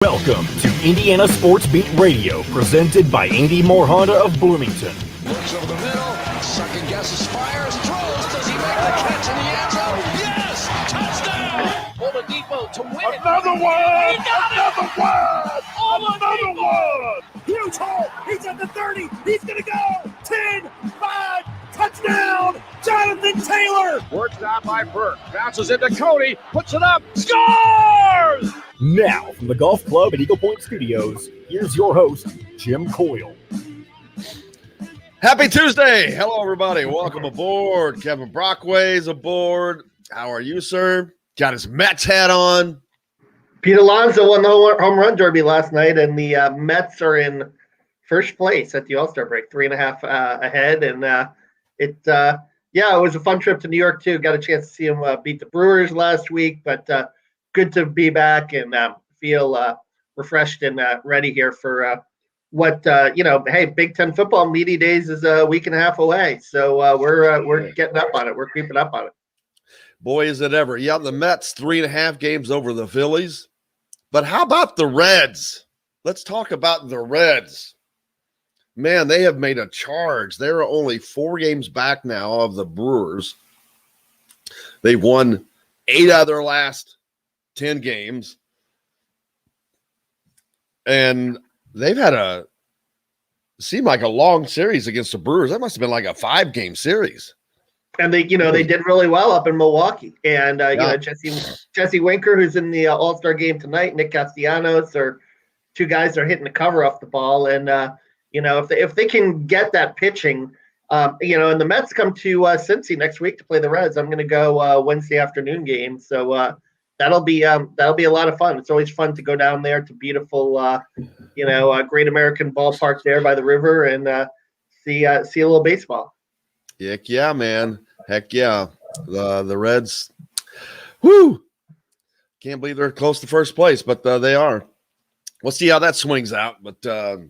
Welcome to Indiana Sports Beat Radio, presented by Andy Moore Honda of Bloomington. Looks over the middle, second guesses, fires, throws. Does he make the catch in the end zone? Yes! Touchdown! Oladipo to win it. Another one! He got it! Another one! Huge hole! He's at the 30! He's gonna go! 10, 5, touchdown! Jonathan Taylor! Works out by Burke, bounces into Cody, puts it up, scores! Now, from the Golf Club at Eagle Point Studios, here's your host, Jim Coyle. Happy Tuesday. Hello, everybody. Welcome aboard. Kevin Brockway's aboard. How are you, sir? Got his Mets hat on. Pete Alonso won the home run derby last night, and the Mets are in first place at the All-Star break, 3.5 ahead. And it was a fun trip to New York, too. Got a chance to see them beat the Brewers last week, but good to be back and feel refreshed and ready here for hey, Big Ten football media days is a week and a half away. So we're getting up on it. We're creeping up on it. Boy, is it ever. Yeah, the Mets, 3.5 games over the Phillies. But how about the Reds? Let's talk about the Reds. Man, they have made a charge. They're only 4 games back now of the Brewers. They've won 8 out of their last 10 games. And they've had seemed like a long series against the Brewers. That must have been like a 5-game series. And they did really well up in Milwaukee. And Jesse Winker, who's in the All-Star game tonight, Nick Castellanos are 2 guys that are hitting the cover off the ball. And if they can get that pitching, and the Mets come to Cincy next week to play the Reds. I'm going to go Wednesday afternoon game. So that'll be a lot of fun. It's always fun to go down there to beautiful, Great American Ballpark there by the river and see a little baseball. Heck yeah, man. Heck yeah. The Reds, whoo! Can't believe they're close to first place, but they are. We'll see how that swings out. But the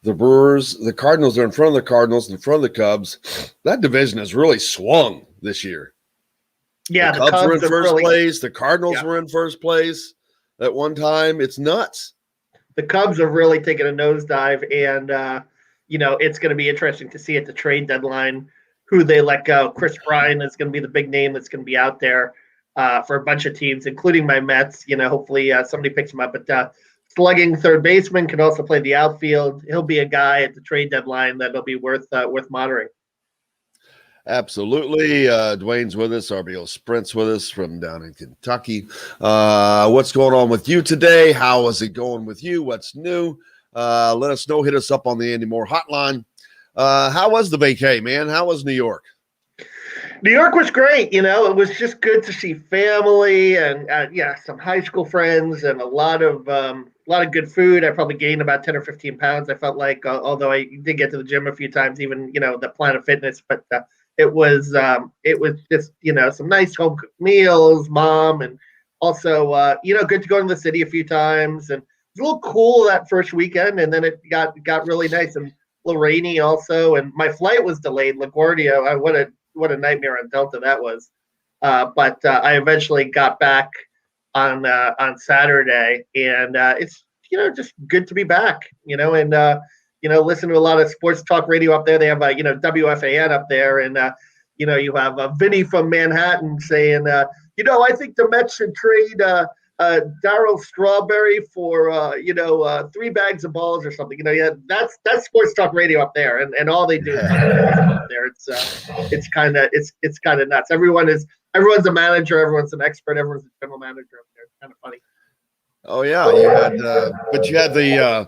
Brewers, the Cardinals are in front of the Cardinals, in front of the Cubs. That division has really swung this year. Yeah, the Cubs were in first place. The Cardinals were in first place at one time. It's nuts. The Cubs have really taken a nosedive, and it's going to be interesting to see at the trade deadline who they let go. Chris Bryant is going to be the big name that's going to be out there for a bunch of teams, including my Mets. Hopefully somebody picks him up. But slugging third baseman can also play the outfield. He'll be a guy at the trade deadline that'll be worth monitoring. Absolutely. Dwayne's with us. RBO Sprint's with us from down in Kentucky. What's going on with you today? How is it going with you? What's new? Let us know. Hit us up on the Andy Moore hotline. How was the vacay, man? How was New York? New York was great. It was just good to see family and some high school friends and a lot of good food. I probably gained about 10 or 15 pounds. I felt like, although I did get to the gym a few times, even, the Planet Fitness, but it was just, some nice home cooked meals, mom, and also, good to go to the city a few times. And it was a little cool that first weekend, and then it got really nice and a little rainy also. And my flight was delayed. LaGuardia, what a nightmare on Delta that was. But I eventually got back on Saturday, and it's, just good to be back, and listen to a lot of sports talk radio up there. They have WFAN up there, and you have Vinny from Manhattan saying, I think the Mets should trade Darryl Strawberry for 3 bags of balls or something. That's sports talk radio up there, and all they do is up there. It's kind of nuts. Everyone's a manager, everyone's an expert, everyone's a general manager up there. It's kind of funny. Oh yeah, you had the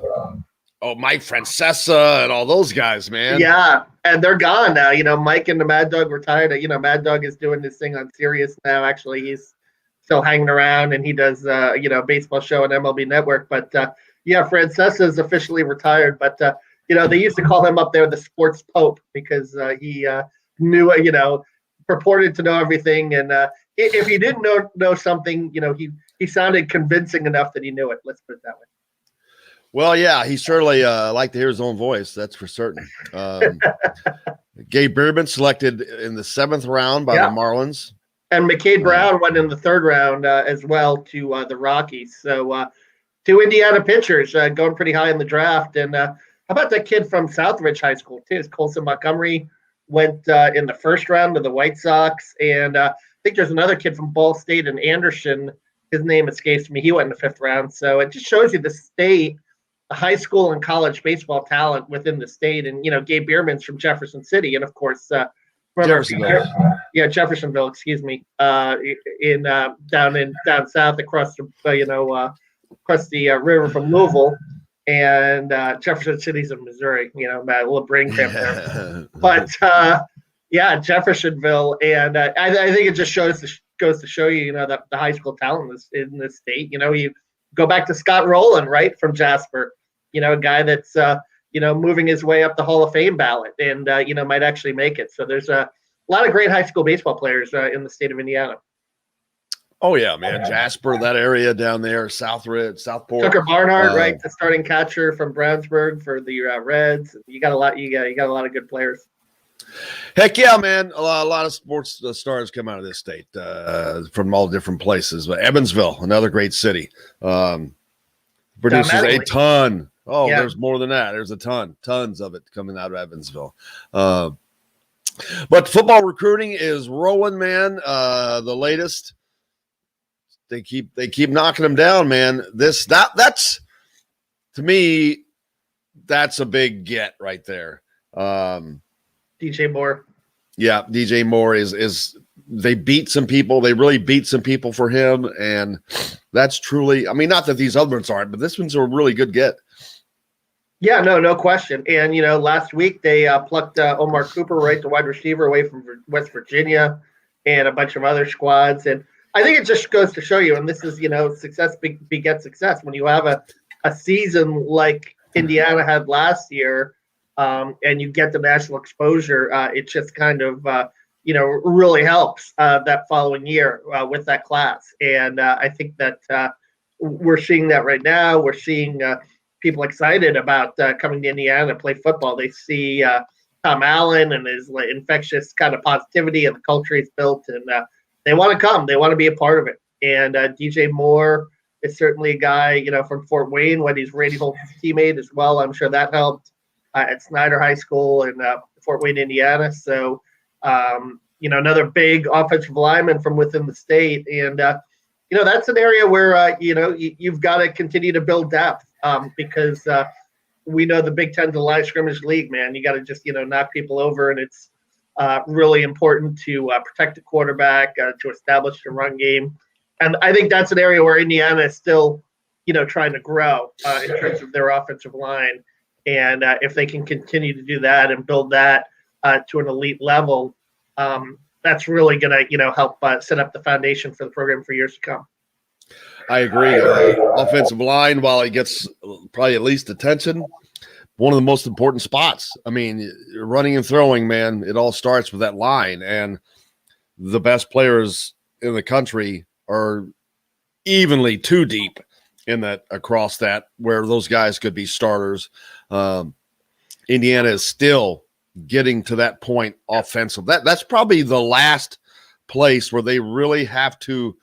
Mike Francesa and all those guys, man. Yeah, and they're gone now. Mike and the Mad Dog retired. Mad Dog is doing this thing on Sirius now. Actually, he's still hanging around, and he does baseball show on MLB Network. But Francesa is officially retired. But they used to call him up there the sports pope because he knew purported to know everything. And if he didn't know something, he sounded convincing enough that he knew it. Let's put it that way. Well, yeah, he certainly liked to hear his own voice. That's for certain. Gabe Beerman selected in the 7th round by the Marlins. And McCade Brown went in the 3rd round as well to the Rockies. So two Indiana pitchers going pretty high in the draft. And how about that kid from Southridge High School, too? Colson Montgomery went in the first round to the White Sox. And I think there's another kid from Ball State and Anderson. His name escapes me. He went in the fifth round. So it just shows you the state, the high school and college baseball talent within the state. And, Gabe Bierman's from Jefferson City. And, of course, Jeffersonville, excuse me, down south across the, across the river from Louisville. And Jefferson City's in Missouri, a little brain cramp there. But, Jeffersonville. And I think it just goes to show you, that the high school talent in this state. You go back to Scott Rowland, right, from Jasper, a guy that's, moving his way up the Hall of Fame ballot and, might actually make it. So there's a lot of great high school baseball players in the state of Indiana. Oh, yeah, man. Jasper, that area down there, Southridge, Southport. Tucker Barnhart, right, the starting catcher from Brownsburg for the Reds. You got a lot of good players. Heck yeah, man. A lot of sports stars come out of this state from all different places. But Evansville, another great city, produces a ton. Oh, yeah. There's more than that. There's tons of it coming out of Evansville. But football recruiting is rolling, man. The latest, they keep knocking them down, man. That's to me, that's a big get right there. DJ Moore. Yeah, DJ Moore is they beat some people. They really beat some people for him, and that's truly. I mean, not that these other ones aren't, but this one's a really good get. Yeah, no question. And last week they plucked Omar Cooper, right, the wide receiver, away from West Virginia, and a bunch of other squads. And I think it just goes to show you, and this is success begets success. When you have a season like Indiana had last year. And you get the national exposure, it just kind of, really helps that following year with that class. And I think that we're seeing that right now. We're seeing people excited about coming to Indiana to play football. They see Tom Allen and his infectious kind of positivity and the culture he's built, and they want to come. They want to be a part of it. And DJ Moore is certainly a guy, from Fort Wayne, when he's Randy Holt's teammate as well. I'm sure that helped. At Snyder High School in Fort Wayne, Indiana. So, another big offensive lineman from within the state. And, that's an area where, you've got to continue to build depth because we know the Big Ten's a line scrimmage league, man. You got to just, knock people over. And it's really important to protect the quarterback, to establish the run game. And I think that's an area where Indiana is still, trying to grow in terms of their offensive line. And if they can continue to do that and build that to an elite level, that's really going to, help set up the foundation for the program for years to come. I agree. Offensive line, while it gets probably at least attention, one of the most important spots. I mean, running and throwing, man, it all starts with that line. And the best players in the country are evenly too deep in that across that where those guys could be starters. Indiana is still getting to that point offensive. That's probably the last place where they really have to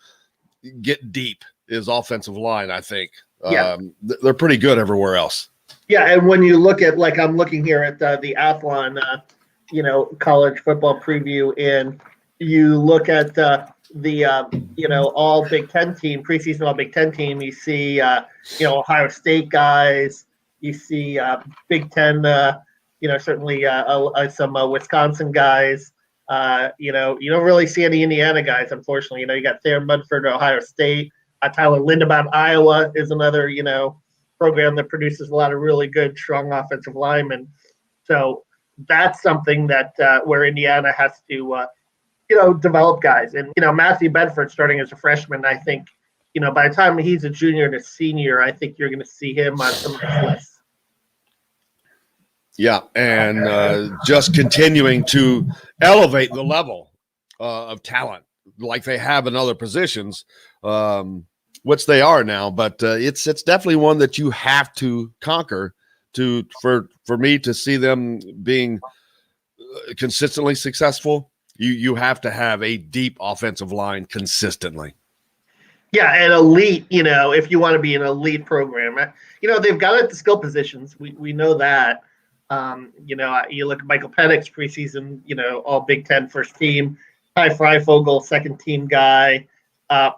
get deep is offensive line, I think. Yeah. They're pretty good everywhere else. Yeah, and when you look at, like, I'm looking here at the Athlon, college football preview, and you look at the all Big Ten team, preseason all Big Ten team, you see, Ohio State guys, you see Big Ten, certainly some Wisconsin guys. You don't really see any Indiana guys, unfortunately. You got Thayer Mudford, Ohio State. Tyler Lindebaum, Iowa is another, program that produces a lot of really good, strong offensive linemen. So that's something that where Indiana has to, develop guys. And, Matthew Bedford starting as a freshman, I think, by the time he's a junior and a senior, I think you're going to see him on some of the lists. Yeah, and just continuing to elevate the level of talent like they have in other positions, which they are now. But it's definitely one that you have to conquer for me to see them being consistently successful. You have to have a deep offensive line consistently. Yeah, an elite, if you want to be an elite program. They've got it at the skill positions. We know that. You look at Michael Penix preseason, all Big Ten first team. Ty Freifogel, second team guy.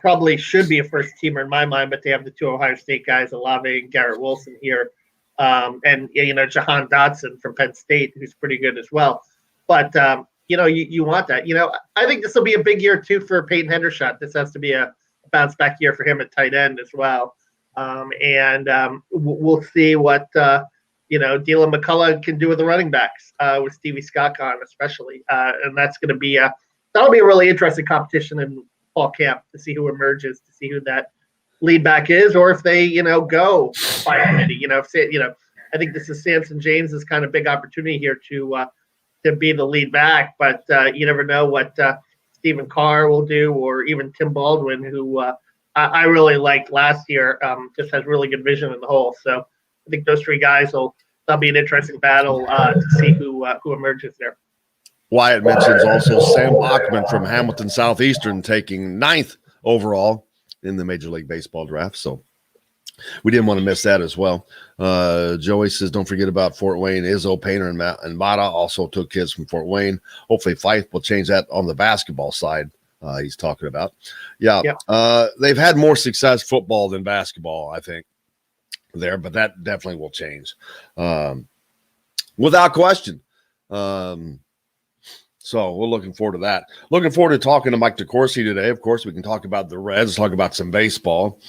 Probably should be a first teamer in my mind, but they have the two Ohio State guys, Olave and Garrett Wilson here. And Jahan Dotson from Penn State, who's pretty good as well. But, you want that. I think this will be a big year, too, for Peyton Hendershot. This has to be a bounce back year for him at tight end as well. We'll see what Dylan McCullough can do with the running backs with Stevie Scott gone, especially, and that's going to be that'll be a really interesting competition in fall camp to see who emerges, to see who that lead back is, or if they go by committee. I think this is Samson James's kind of big opportunity here to be the lead back, but you never know what Stephen Carr will do, or even Tim Baldwin, who I really liked last year, just has really good vision in the hole. So I think those three guys that'll be an interesting battle to see who emerges there. Wyatt mentions also Sam Bachman from Hamilton Southeastern taking 9th overall in the Major League Baseball draft. So we didn't want to miss that as well. Joey says, don't forget about Fort Wayne. Izzo, Painter, and Mata also took kids from Fort Wayne. Hopefully Fife will change that on the basketball side he's talking about. Yeah. Yep. They've had more success football than basketball, I think, there, but that definitely will change. Without question. So we're looking forward to that. Looking forward to talking to Mike DeCourcy today. Of course, we can talk about the Reds, talk about some baseball.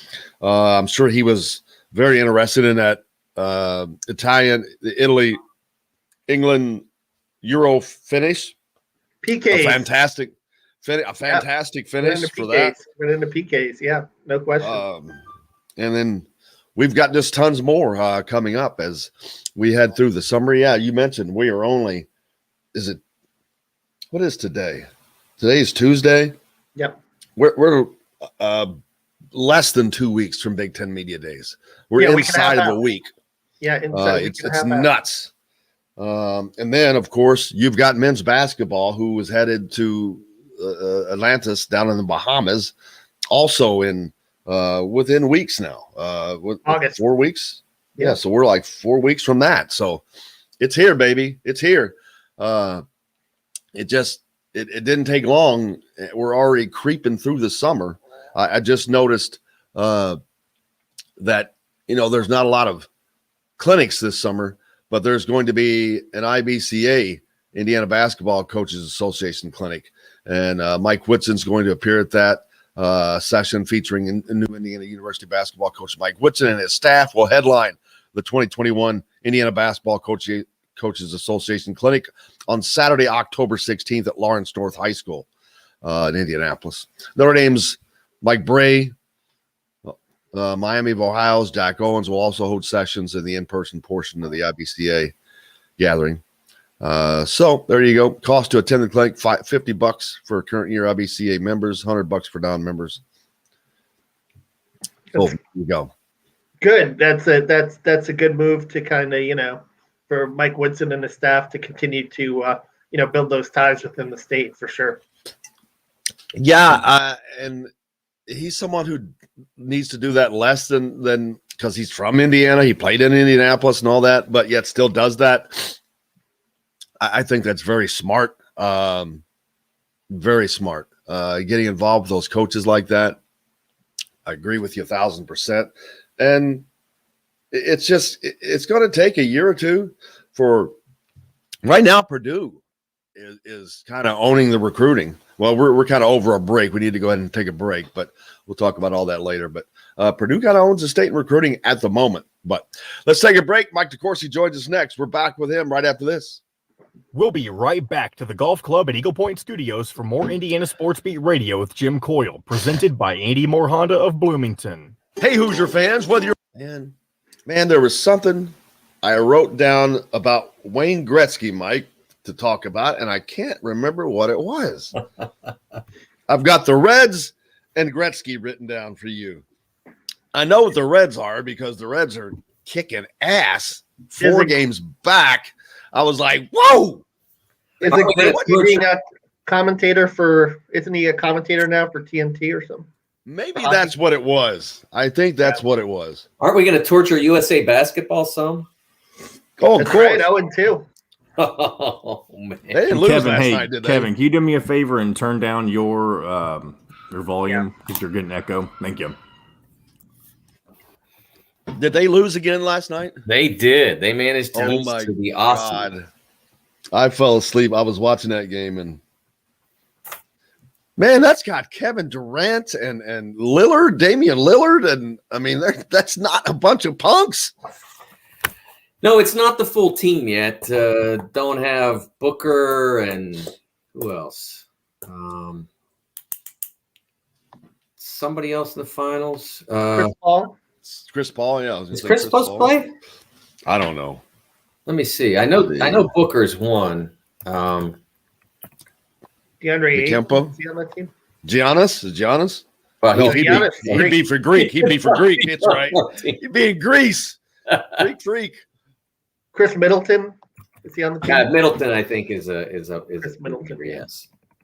I'm sure he was very interested in that Italy, England Euro finish. PKs. A fantastic finish for that. We're into PKs, yeah, no question. And then we've got just tons more coming up as we head through the summer. Yeah, you mentioned we are only – what is today? Today is Tuesday. Yep. We're less than 2 weeks from Big Ten Media Days. We're inside of a week. Yeah, it's nuts. And then, of course, you've got men's basketball who was headed to Atlantis down in the Bahamas, also in within weeks now. August. 4 weeks. Yeah, so we're like 4 weeks from that. So it's here, baby. It's here. It didn't take long. We're already creeping through the summer. I just noticed that, there's not a lot of clinics this summer, but there's going to be an IBCA, Indiana Basketball Coaches Association clinic. And Mike Whitson's going to appear at that session featuring new Indiana University basketball coach Mike Whitson, and his staff will headline the 2021 Indiana Basketball Coaches Association Clinic on Saturday, October 16th at Lawrence North High School in Indianapolis. Notre Dame's Mike Bray, Miami of Ohio's Jack Owens will also hold sessions in the in-person portion of the IBCA gathering. So there you go. Cost to attend the clinic, $50 for current year IBCA members, $100 for non-members. So there you go. Good. That's a good move to kind of, for Mike Woodson and the staff to continue to, build those ties within the state for sure. Yeah. And he's someone who needs to do that less than because he's from Indiana. He played in Indianapolis and all that, but yet still does that. I think that's very smart. Very smart. Getting involved with those coaches like that. I agree with you 1,000%. And it's going to take a year or two for right now. Purdue is kind of owning the recruiting. Well, we're kind of over a break. We need to go ahead and take a break, but we'll talk about all that later. But Purdue kind of owns the state in recruiting at the moment. But let's take a break. Mike DeCourcy joins us next. We're back with him right after this. We'll be right back to the Golf Club at Eagle Point Studios for more Indiana Sports Beat Radio with Jim Coyle, presented by Andy Moore Honda of Bloomington. Hey, Hoosier fans, whether you're man, there was something I wrote down about Wayne Gretzky, Mike, to talk about, and I can't remember what it was. I've got the Reds and Gretzky written down for you. I know what the Reds are because the Reds are kicking ass 4 games back. I was like, whoa! Is it being a commentator isn't he a commentator now for TNT or something? Maybe that's what it was. I think that's what it was. Aren't we going to torture USA basketball some? Oh, of That's course. right. 0-2. Oh, man. They didn't lose Kevin, last hey, night, did they? Kevin, can you do me a favor and turn down your volume because you're getting echo? Thank you. Did they lose again last night? They did. They managed to Oh lose my to the awesome. God. I fell asleep. I was watching that game, and man, that's got Kevin Durant and Lillard, Damian Lillard, and I mean, that's not a bunch of punks. No, it's not the full team yet. Don't have Booker and who else? Somebody else in the finals. Chris Paul. Chris Paul, yeah. Is Chris supposed to play? I don't know. Let me see. I know Booker's one. DeAndre Kempo? Ayton, is he on that team? Giannis? Is Giannis? Well, No, he- he'd be for Greek. He'd be for Greek. It's right. He'd be in Greece. Greek freak. Chris Middleton, is he on the team? Middleton, I think, is Chris Middleton.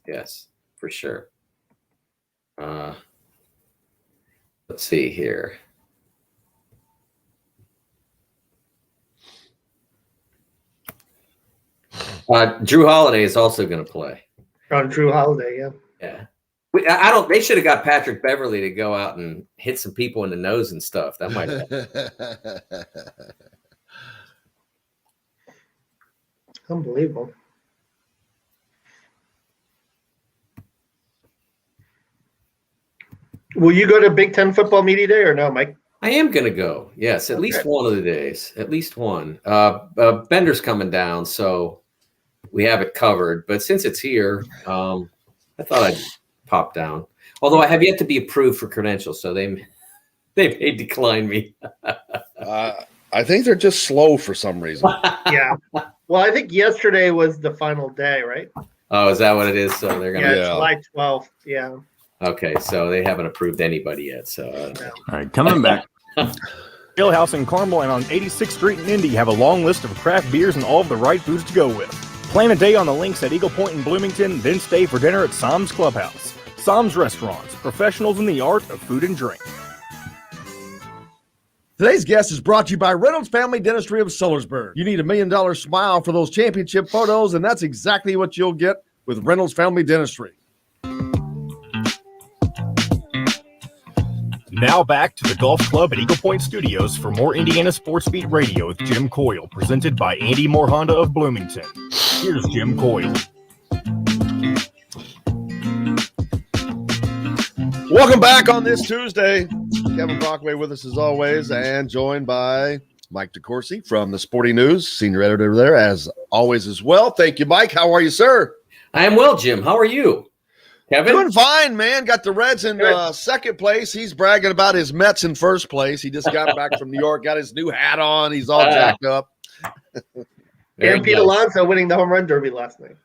Yes, for sure. Let's see here. Drew Holiday is also going to play. On Drew Holiday, yeah. Yeah. I don't. They should have got Patrick Beverly to go out and hit some people in the nose and stuff. That might have. Unbelievable. Will you go to Big Ten football media day or no, Mike? I am going to go. Yes, at least one of the days. At least one. Bender's coming down, so we have it covered. But since it's here, I thought I'd pop down. Although I have yet to be approved for credentials, so they may decline me. I think they're just slow for some reason. Yeah. Well, I think yesterday was the final day, right? Oh, is that what it is? So they're gonna. Yeah, July 12th. Yeah. Okay, so they haven't approved anybody yet. So. All right, coming back. Jailhouse in Carmel and on 86th Street in Indy have a long list of craft beers and all of the right foods to go with. Plan a day on the links at Eagle Point in Bloomington, then stay for dinner at Sam's Clubhouse. Sam's Restaurants, professionals in the art of food and drink. Today's guest is brought to you by Reynolds Family Dentistry of Sellersburg. You need $1 million smile for those championship photos, and that's exactly what you'll get with Reynolds Family Dentistry. Now back to the Golf Club at Eagle Point Studios for more Indiana Sports Beat Radio with Jim Coyle, presented by Andy Moore Honda of Bloomington. Here's Jim Coyle. Welcome back on this Tuesday. Kevin Brockway with us as always, and joined by Mike DeCourcy from the Sporting News, senior editor there, as always as well. Thank you, Mike. How are you, sir? I am well, Jim. How are you? Kevin? Doing fine, man. Got the Reds in second place. He's bragging about his Mets in first place. He just got back from New York, got his new hat on. He's all jacked up. And Pete Alonso winning the home run derby last night.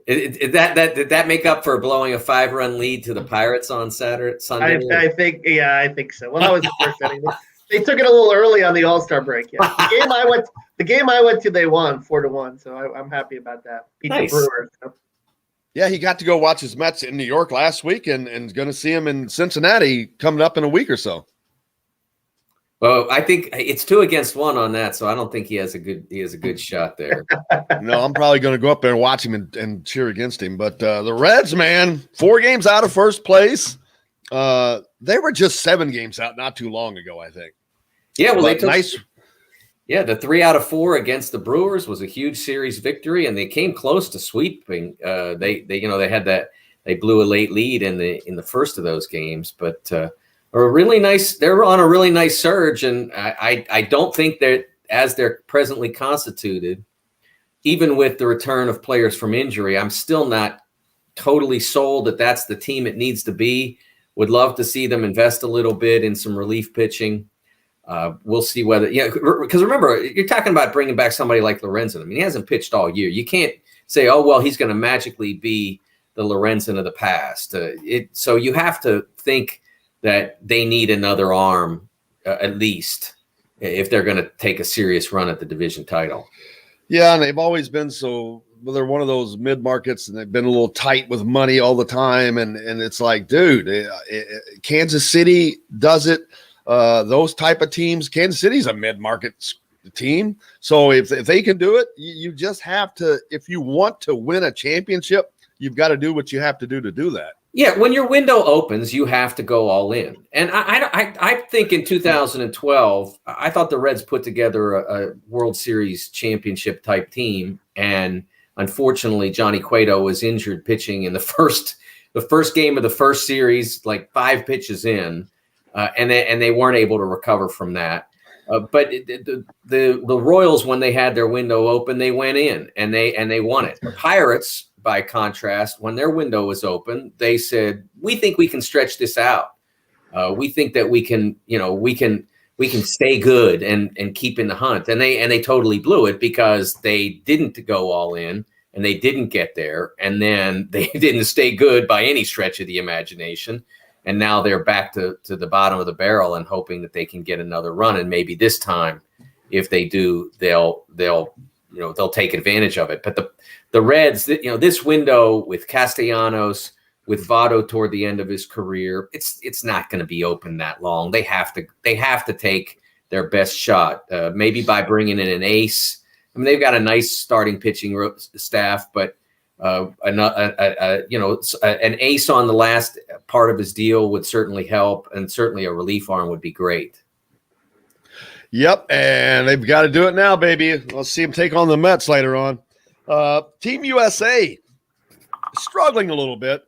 Did that make up for blowing a 5-run lead to the Pirates on Sunday? I think so. Well, that was the first inning. They took it a little early on the All-Star break. Yeah, the game I went to, they won 4-1. So I'm happy about that. Beat Nice. the Brewers. So. Yeah, he got to go watch his Mets in New York last week, and going to see him in Cincinnati coming up in a week or so. Well, I think it's 2-1 on that, so I don't think he has a good shot there. No, I'm probably going to go up there and watch him and cheer against him. But the Reds, man, 4 games out of first place. They were just 7 games out not too long ago, I think. Yeah, well, they took nice. Yeah, the 3 out of 4 against the Brewers was a huge series victory, and they came close to sweeping. They had that, they blew a late lead in the first of those games, but they're on a really nice surge, and I don't think that as they're presently constituted, even with the return of players from injury, I'm still not totally sold that that's the team it needs to be. Would love to see them invest a little bit in some relief pitching. We'll see whether, because remember, you're talking about bringing back somebody like Lorenzen. I mean, he hasn't pitched all year. You can't say, oh, well, he's going to magically be the Lorenzen of the past. So you have to think that they need another arm, at least, if they're going to take a serious run at the division title. Yeah, and they've always been so they're one of those mid markets, and they've been a little tight with money all the time. And it's like, dude, Kansas City does it. Those type of teams, Kansas City's a mid market team. So if they can do it, you just have to. If you want to win a championship, you've got to do what you have to do that. Yeah, when your window opens, you have to go all in. And I think in 2012, I thought the Reds put together a World Series championship type team, and unfortunately, Johnny Cueto was injured pitching in the first game of the first series, like 5 pitches in, and they weren't able to recover from that. But the Royals, when they had their window open, they went in and they won it. The Pirates, by contrast, when their window was open, they said, "We think we can stretch this out. We think that we can stay good and keep in the hunt." And they totally blew it because they didn't go all in and they didn't get there, and then they didn't stay good by any stretch of the imagination. And now they're back to the bottom of the barrel and hoping that they can get another run. And maybe this time, if they do, they'll take advantage of it. But the Reds, this window with Castellanos, with Votto toward the end of his career, it's not going to be open that long. They have to take their best shot, maybe by bringing in an ace. I mean, they've got a nice starting pitching staff, but an ace on the last part of his deal would certainly help, and certainly a relief arm would be great. Yep, and they've got to do it now, baby. Let's see them take on the Mets later on. Team USA struggling a little bit.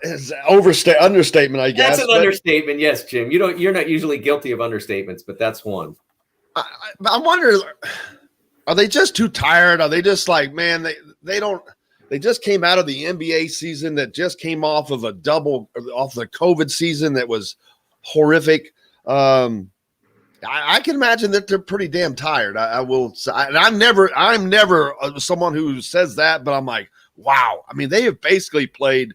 It's understatement, I guess. That's an understatement, yes, Jim. You're not usually guilty of understatements, but that's one. I'm wondering, are they just too tired? Are they just like, man, they just came out of the NBA season that just came off of off the COVID season that was horrific. I can imagine that they're pretty damn tired. I will say, and I'm never someone who says that, but I'm like, wow. I mean, they have basically played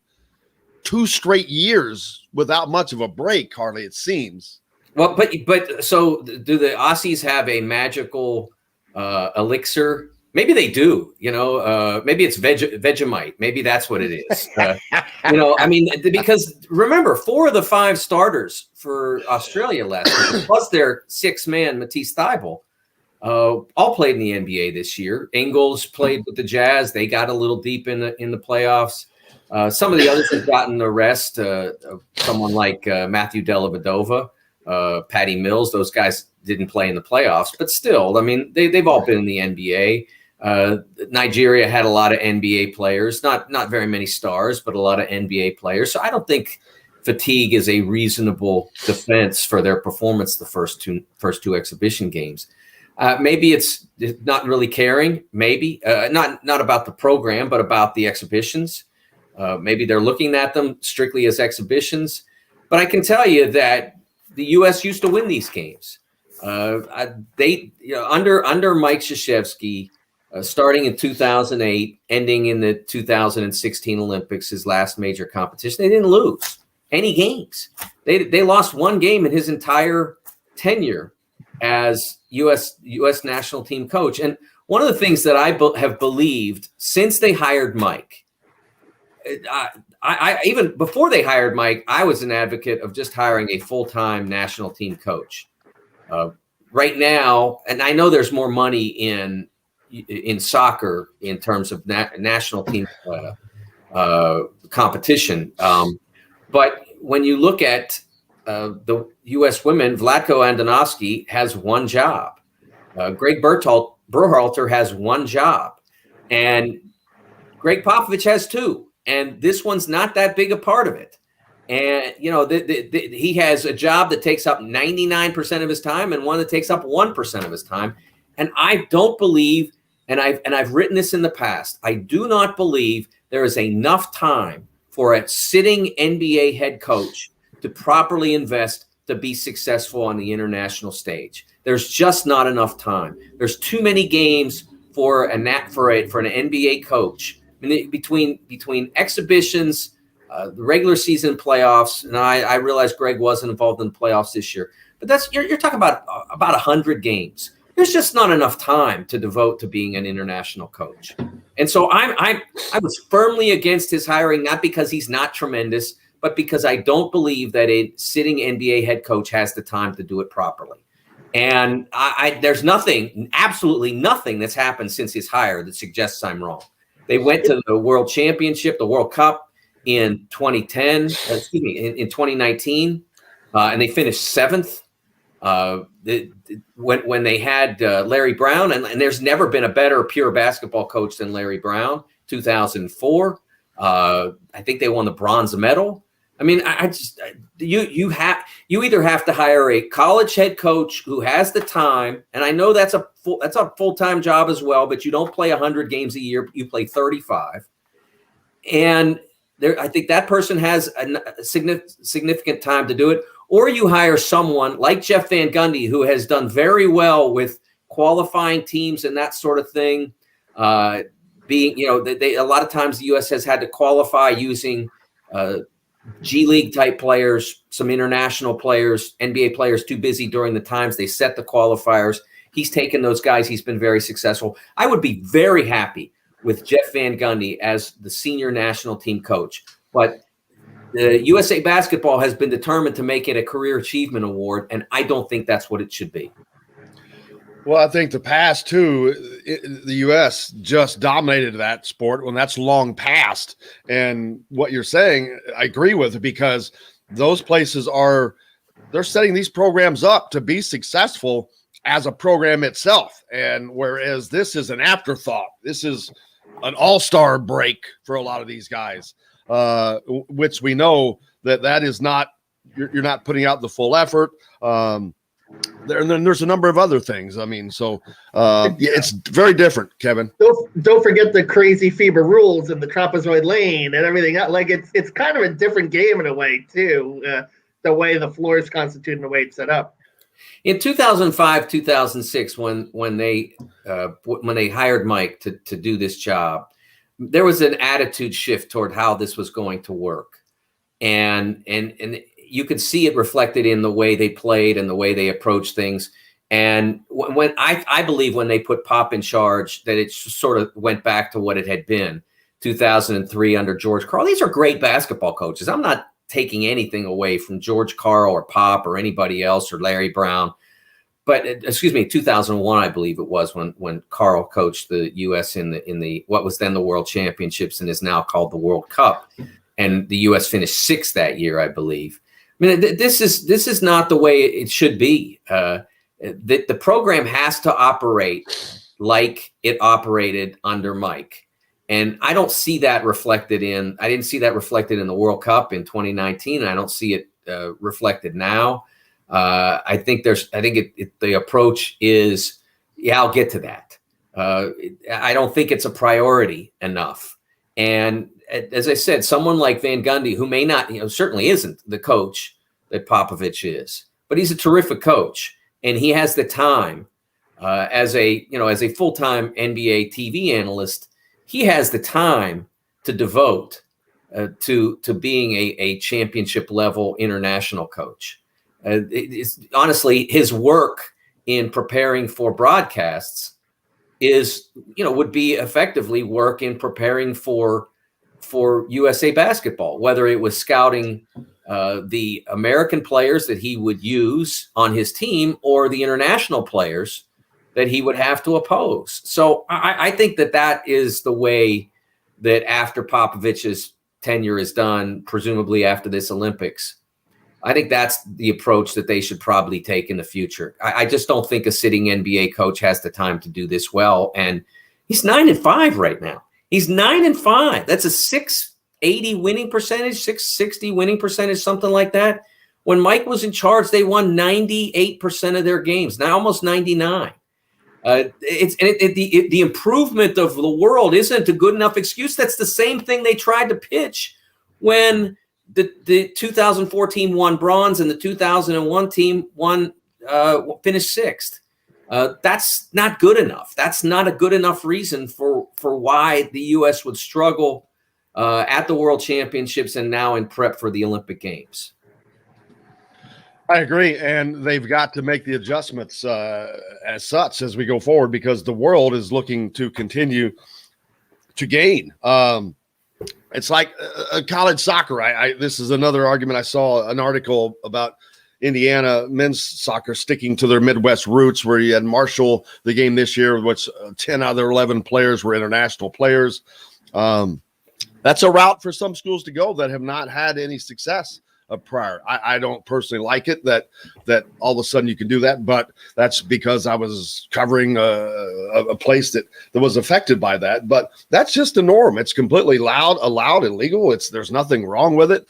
2 straight years without much of a break, hardly, it seems. Well, but so do the Aussies have a magical elixir? Maybe they do, maybe it's Vegemite. Maybe that's what it is. I mean, because remember, 4 of the 5 starters for Australia last year, plus their 6-man Matisse Thybulle, all played in the NBA this year. Ingles played with the Jazz. They got a little deep in the playoffs. Some of the others have gotten the rest. Someone like Matthew Dellavedova, Patty Mills, those guys didn't play in the playoffs, but still, I mean, they've all been in the NBA. Nigeria had a lot of NBA players, not very many stars, but a lot of NBA players. So I don't think fatigue is a reasonable defense for their performance the first two exhibition games. Maybe it's not really caring. Maybe not about the program, but about the exhibitions. Maybe they're looking at them strictly as exhibitions. But I can tell you that the U.S. used to win these games. Under Mike Krzyzewski, starting in 2008, ending in the 2016 Olympics, his last major competition, they didn't lose any games. They lost 1 game in his entire tenure as U.S. national team coach. And one of the things that I have believed since they hired Mike, I even before they hired Mike, I was an advocate of just hiring a full-time national team coach. Right now, and I know there's more money in soccer in terms of national team competition, but when you look at the U.S. women, Vlatko Andonovski has 1 job. Greg Berhalter has 1 job, and Greg Popovich has 2. And this one's not that big a part of it. And, he has a job that takes up 99% of his time and one that takes up 1% of his time. And I don't believe, and I've written this in the past, I do not believe there is enough time for a sitting NBA head coach to properly invest to be successful on the international stage. There's just not enough time. There's too many games for an NBA coach. I mean, between exhibitions, the regular season playoffs, and I realize Greg wasn't involved in the playoffs this year, but you're talking about 100 games. there's just not enough time to devote to being an international coach. And so I was firmly against his hiring, not because he's not tremendous, but because I don't believe that a sitting NBA head coach has the time to do it properly. And there's nothing, absolutely nothing that's happened since his hire that suggests I'm wrong. They went to the World Championship, the World Cup in 2010, in 2019, and they finished 7th. When they had Larry Brown, and there's never been a better pure basketball coach than Larry Brown. 2004, I think they won the bronze medal. I mean, you either have to hire a college head coach who has the time, and I know that's a full-time job as well, but you don't play 100 games a year, you play 35, and I think that person has a significant time to do it. Or you hire someone like Jeff Van Gundy, who has done very well with qualifying teams and that sort of thing. A lot of times the U.S. has had to qualify using G League type players, some international players, NBA players too busy during the times they set the qualifiers. He's taken those guys. He's been very successful. I would be very happy with Jeff Van Gundy as the senior national team coach, but the USA Basketball has been determined to make it a career achievement award, and I don't think that's what it should be. Well, I think the past, too, the U.S. just dominated that sport when that's long past. And what you're saying, I agree with, because those places they're setting these programs up to be successful as a program itself. And whereas this is an afterthought, this is an all-star break for a lot of these guys. Which we know that is not, you're not putting out the full effort. And then there's a number of other things. I mean, so it's very different, Kevin. Don't forget the crazy FIBA rules and the trapezoid lane and everything. Like it's kind of a different game in a way too. The way the floor is constituted and the way it's set up. In 2005, 2006, when they hired Mike to do this job, there was an attitude shift toward how this was going to work. And you could see it reflected in the way they played and the way they approached things. And when I believe when they put Pop in charge, that it sort of went back to what it had been 2003 under George Karl. These are great basketball coaches. I'm not taking anything away from George Karl or Pop or anybody else or Larry Brown. But 2001, I believe it was when Karl coached the U.S. in the what was then the World Championships and is now called the World Cup, and the U.S. finished 6th that year, I believe. I mean, this is not the way it should be. The program has to operate like it operated under Mike, and I don't see that reflected in. I didn't see that reflected in the World Cup in 2019, and I don't see it reflected now. I think the approach is, I'll get to that. I don't think it's a priority enough. And as I said, someone like Van Gundy, who may not, certainly isn't the coach that Popovich is, but he's a terrific coach, and he has the time as a full-time NBA TV analyst. He has the time to devote to being a championship level international coach. Honestly, his work in preparing for broadcasts would be effectively work in preparing for USA Basketball, whether it was scouting the American players that he would use on his team or the international players that he would have to oppose. So I think that is the way that after Popovich's tenure is done, presumably after this Olympics, I think that's the approach that they should probably take in the future. I just don't think a sitting NBA coach has the time to do this well. And he's 9-5 right now. He's 9-5. That's a 680 winning percentage, 660 winning percentage, something like that. When Mike was in charge, they won 98% of their games, now almost 99. The improvement of the world isn't a good enough excuse. That's the same thing they tried to pitch when the 2014 won bronze and the 2001 team finished 6th. That's not good enough. That's not a good enough reason for why the U.S. would struggle at the World Championships and now in prep for the Olympic Games. I agree, and they've got to make the adjustments as such as we go forward because the world is looking to continue to gain. It's like college soccer. This is another argument. I saw an article about Indiana men's soccer sticking to their Midwest roots, where you had Marshall the game this year, which 10 out of their 11 players were international players. That's a route for some schools to go that have not had any success prior. I don't personally like it that all of a sudden you can do that, but that's because I was covering a place that was affected by that. But that's just the norm. It's completely allowed and legal. There's nothing wrong with it.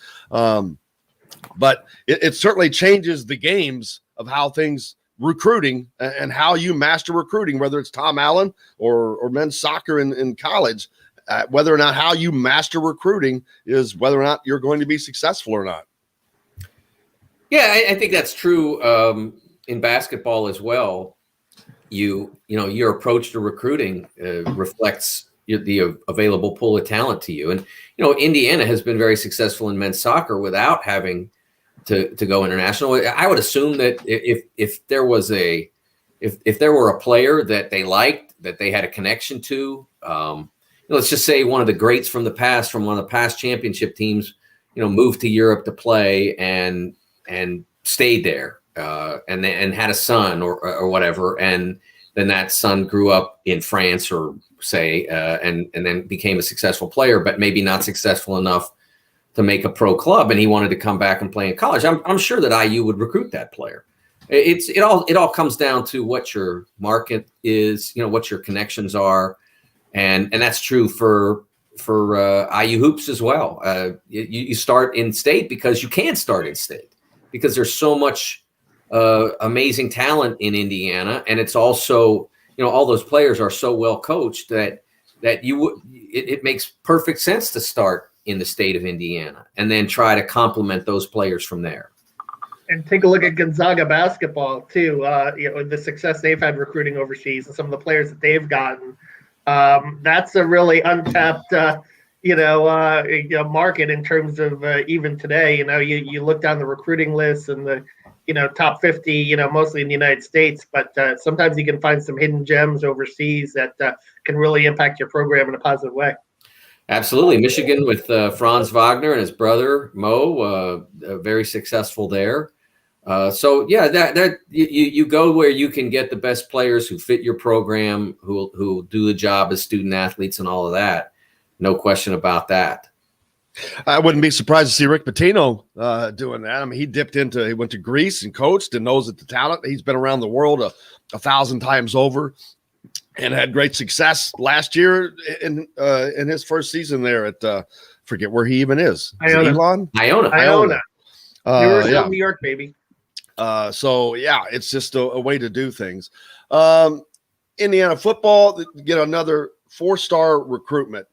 But it certainly changes the games of how things recruiting and how you master recruiting, whether it's Tom Allen or men's soccer in college, whether or not how you master recruiting is whether or not you're going to be successful or not. Yeah, I think that's true in basketball as well. Your approach to recruiting reflects the available pool of talent to you. And, Indiana has been very successful in men's soccer without having to go international. I would assume that if there were a player that they liked, that they had a connection to, let's just say one of the greats from the past, from one of the past championship teams, moved to Europe to play and stayed there and had a son or whatever. And then that son grew up in France or say, and then became a successful player, but maybe not successful enough to make a pro club. And he wanted to come back and play in college. I'm sure that IU would recruit that player. It all comes down to what your market is, what your connections are. And that's true for IU hoops as well. You start in state because you can start in state because there's so much amazing talent in Indiana. And it's also, all those players are so well coached that it makes perfect sense to start in the state of Indiana and then try to complement those players from there. And take a look at Gonzaga basketball too. The success they've had recruiting overseas and some of the players that they've gotten. That's a really untapped, market in terms of even today. You look down the recruiting list and the top 50, mostly in the United States, but sometimes you can find some hidden gems overseas that can really impact your program in a positive way. Absolutely. Michigan with Franz Wagner and his brother, Mo, very successful there. So yeah, that you go where you can get the best players who fit your program, who do the job as student athletes and all of that. No question about that. I wouldn't be surprised to see Rick Pitino doing that. I mean, he went to Greece and coached and knows that the talent. He's been around the world 1,000 times over and had great success last year in his first season there at forget where he even is. Iona. Iona. University of New York, baby. So yeah, it's just a way to do things. Indiana football, get another 4-star recruitment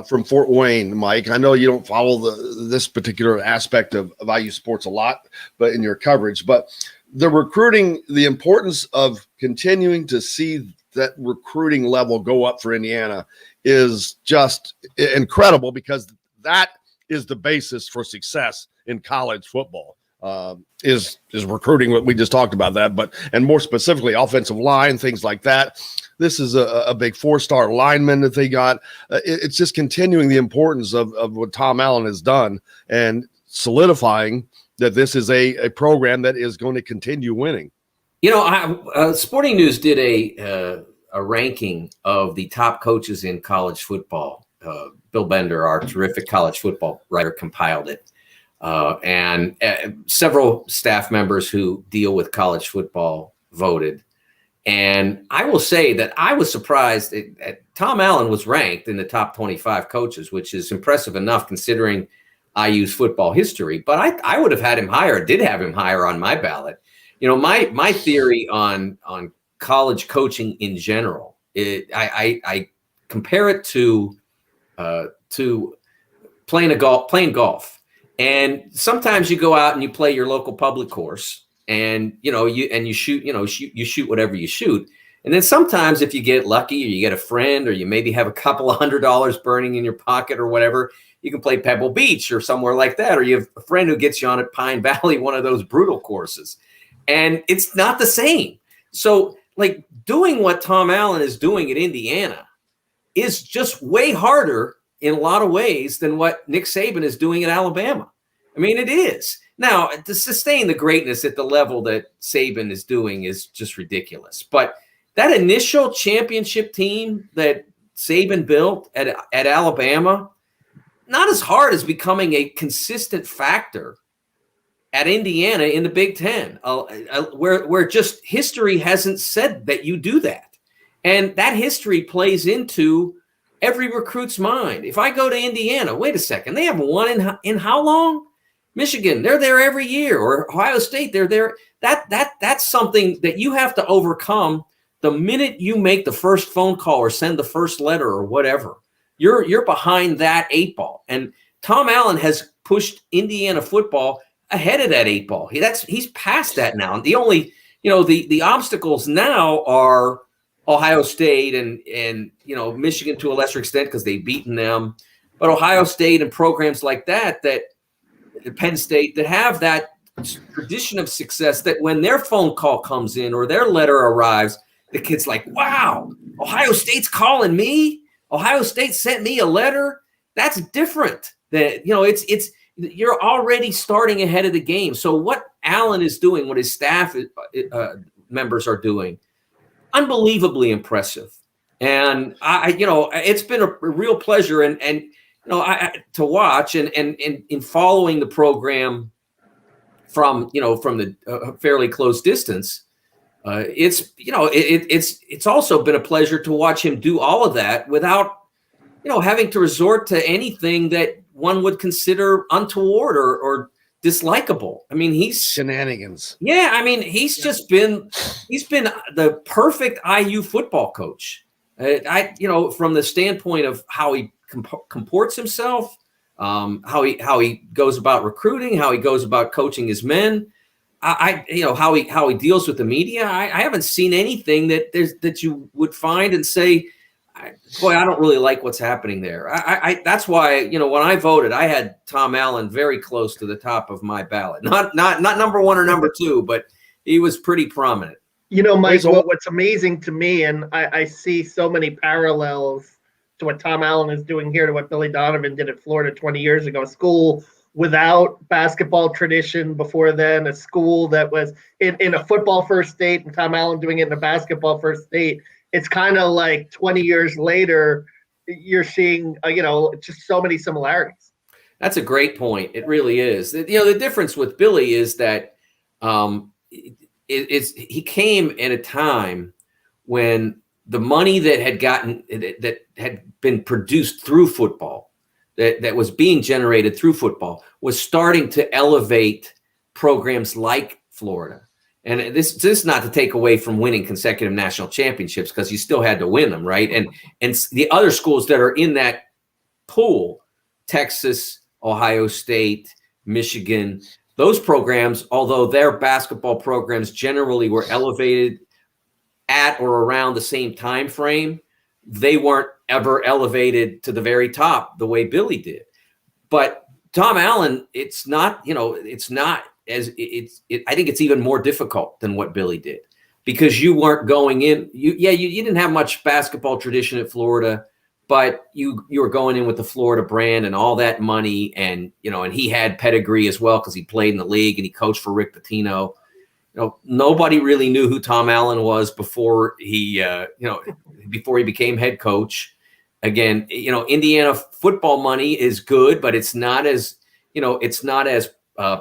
from Fort Wayne, Mike. I know you don't follow this particular aspect of IU sports a lot, but in your coverage, but the recruiting, the importance of continuing to see that recruiting level go up for Indiana is just incredible because that is the basis for success in college football. Is recruiting what we just talked about that, and more specifically offensive line, things like that. This is a big 4-star lineman that they got. It's just continuing the importance of what Tom Allen has done and solidifying that this is a program that is going to continue winning. Sporting News did a ranking of the top coaches in college football. Bill Bender, our terrific college football writer, compiled it. And several staff members who deal with college football voted. And I will say that I was surprised that Tom Allen was ranked in the top 25 coaches, which is impressive enough considering IU's football history. But I would have had him higher, did have him higher on my ballot. My theory on college coaching in general, I compare it to playing golf. And sometimes you go out and you play your local public course and, you shoot whatever you shoot. And then sometimes if you get lucky or you get a friend or you maybe have a couple of $100 burning in your pocket or whatever, you can play Pebble Beach or somewhere like that. Or you have a friend who gets you on at Pine Valley, one of those brutal courses. And it's not the same. So like doing what Tom Allen is doing at Indiana is just way harder in a lot of ways than what Nick Saban is doing at Alabama. I mean, it is. Now, to sustain the greatness at the level that Saban is doing is just ridiculous. But that initial championship team that Saban built at Alabama, not as hard as becoming a consistent factor at Indiana in the Big Ten, where just history hasn't said that you do that. And that history plays into every recruit's mind. If I go to Indiana, wait a second, they haven't won in how long? Michigan, they're there every year, or Ohio State, they're there. That's something that you have to overcome the minute you make the first phone call or send the first letter or whatever. You're behind that 8 ball. And Tom Allen has pushed Indiana football ahead of that 8 ball. He's past that now. The only, the obstacles now are Ohio State and Michigan to a lesser extent because they've beaten them. But Ohio State and programs like that Penn State that have that tradition of success, that when their phone call comes in or their letter arrives, the kid's like, wow, Ohio State's calling me. Ohio State sent me a letter. That's different. It's you're already starting ahead of the game. So what Allen is doing, what his staff members are doing, unbelievably impressive. And it's been a real pleasure and to watch and in following the program from the fairly close distance. It's also been a pleasure to watch him do all of that without, having to resort to anything that one would consider untoward or dislikable. I mean, he's shenanigans. Yeah. I mean, he's been the perfect IU football coach. From the standpoint of how he comports himself, how he goes about recruiting, how he goes about coaching his men, how he deals with the media. I haven't seen anything that you would find and say, boy, I don't really like what's happening there. That's why, when I voted, I had Tom Allen very close to the top of my ballot. Not number 1 or number 2, but he was pretty prominent. Mike, what's amazing to me, and I see so many parallels to what Tom Allen is doing here to what Billy Donovan did at Florida 20 years ago, a school without basketball tradition before then, a school that was in a football first state, and Tom Allen doing it in a basketball first state. It's kind of like 20 years later, you're seeing, just so many similarities. That's a great point. It really is. The difference with Billy is that he came at a time when the money that had been produced through football, that was being generated through football, was starting to elevate programs like Florida. And this is not to take away from winning consecutive national championships, because you still had to win them, right? And the other schools that are in that pool, Texas, Ohio State, Michigan, those programs, although their basketball programs generally were elevated at or around the same time frame, they weren't ever elevated to the very top the way Billy did. But Tom Allen, I think it's even more difficult than what Billy did, because you weren't going in. You didn't have much basketball tradition at Florida, but you were going in with the Florida brand and all that money, and and he had pedigree as well because he played in the league and he coached for Rick Pitino. Nobody really knew who Tom Allen was before he became head coach. Again, Indiana football money is good, but it's not as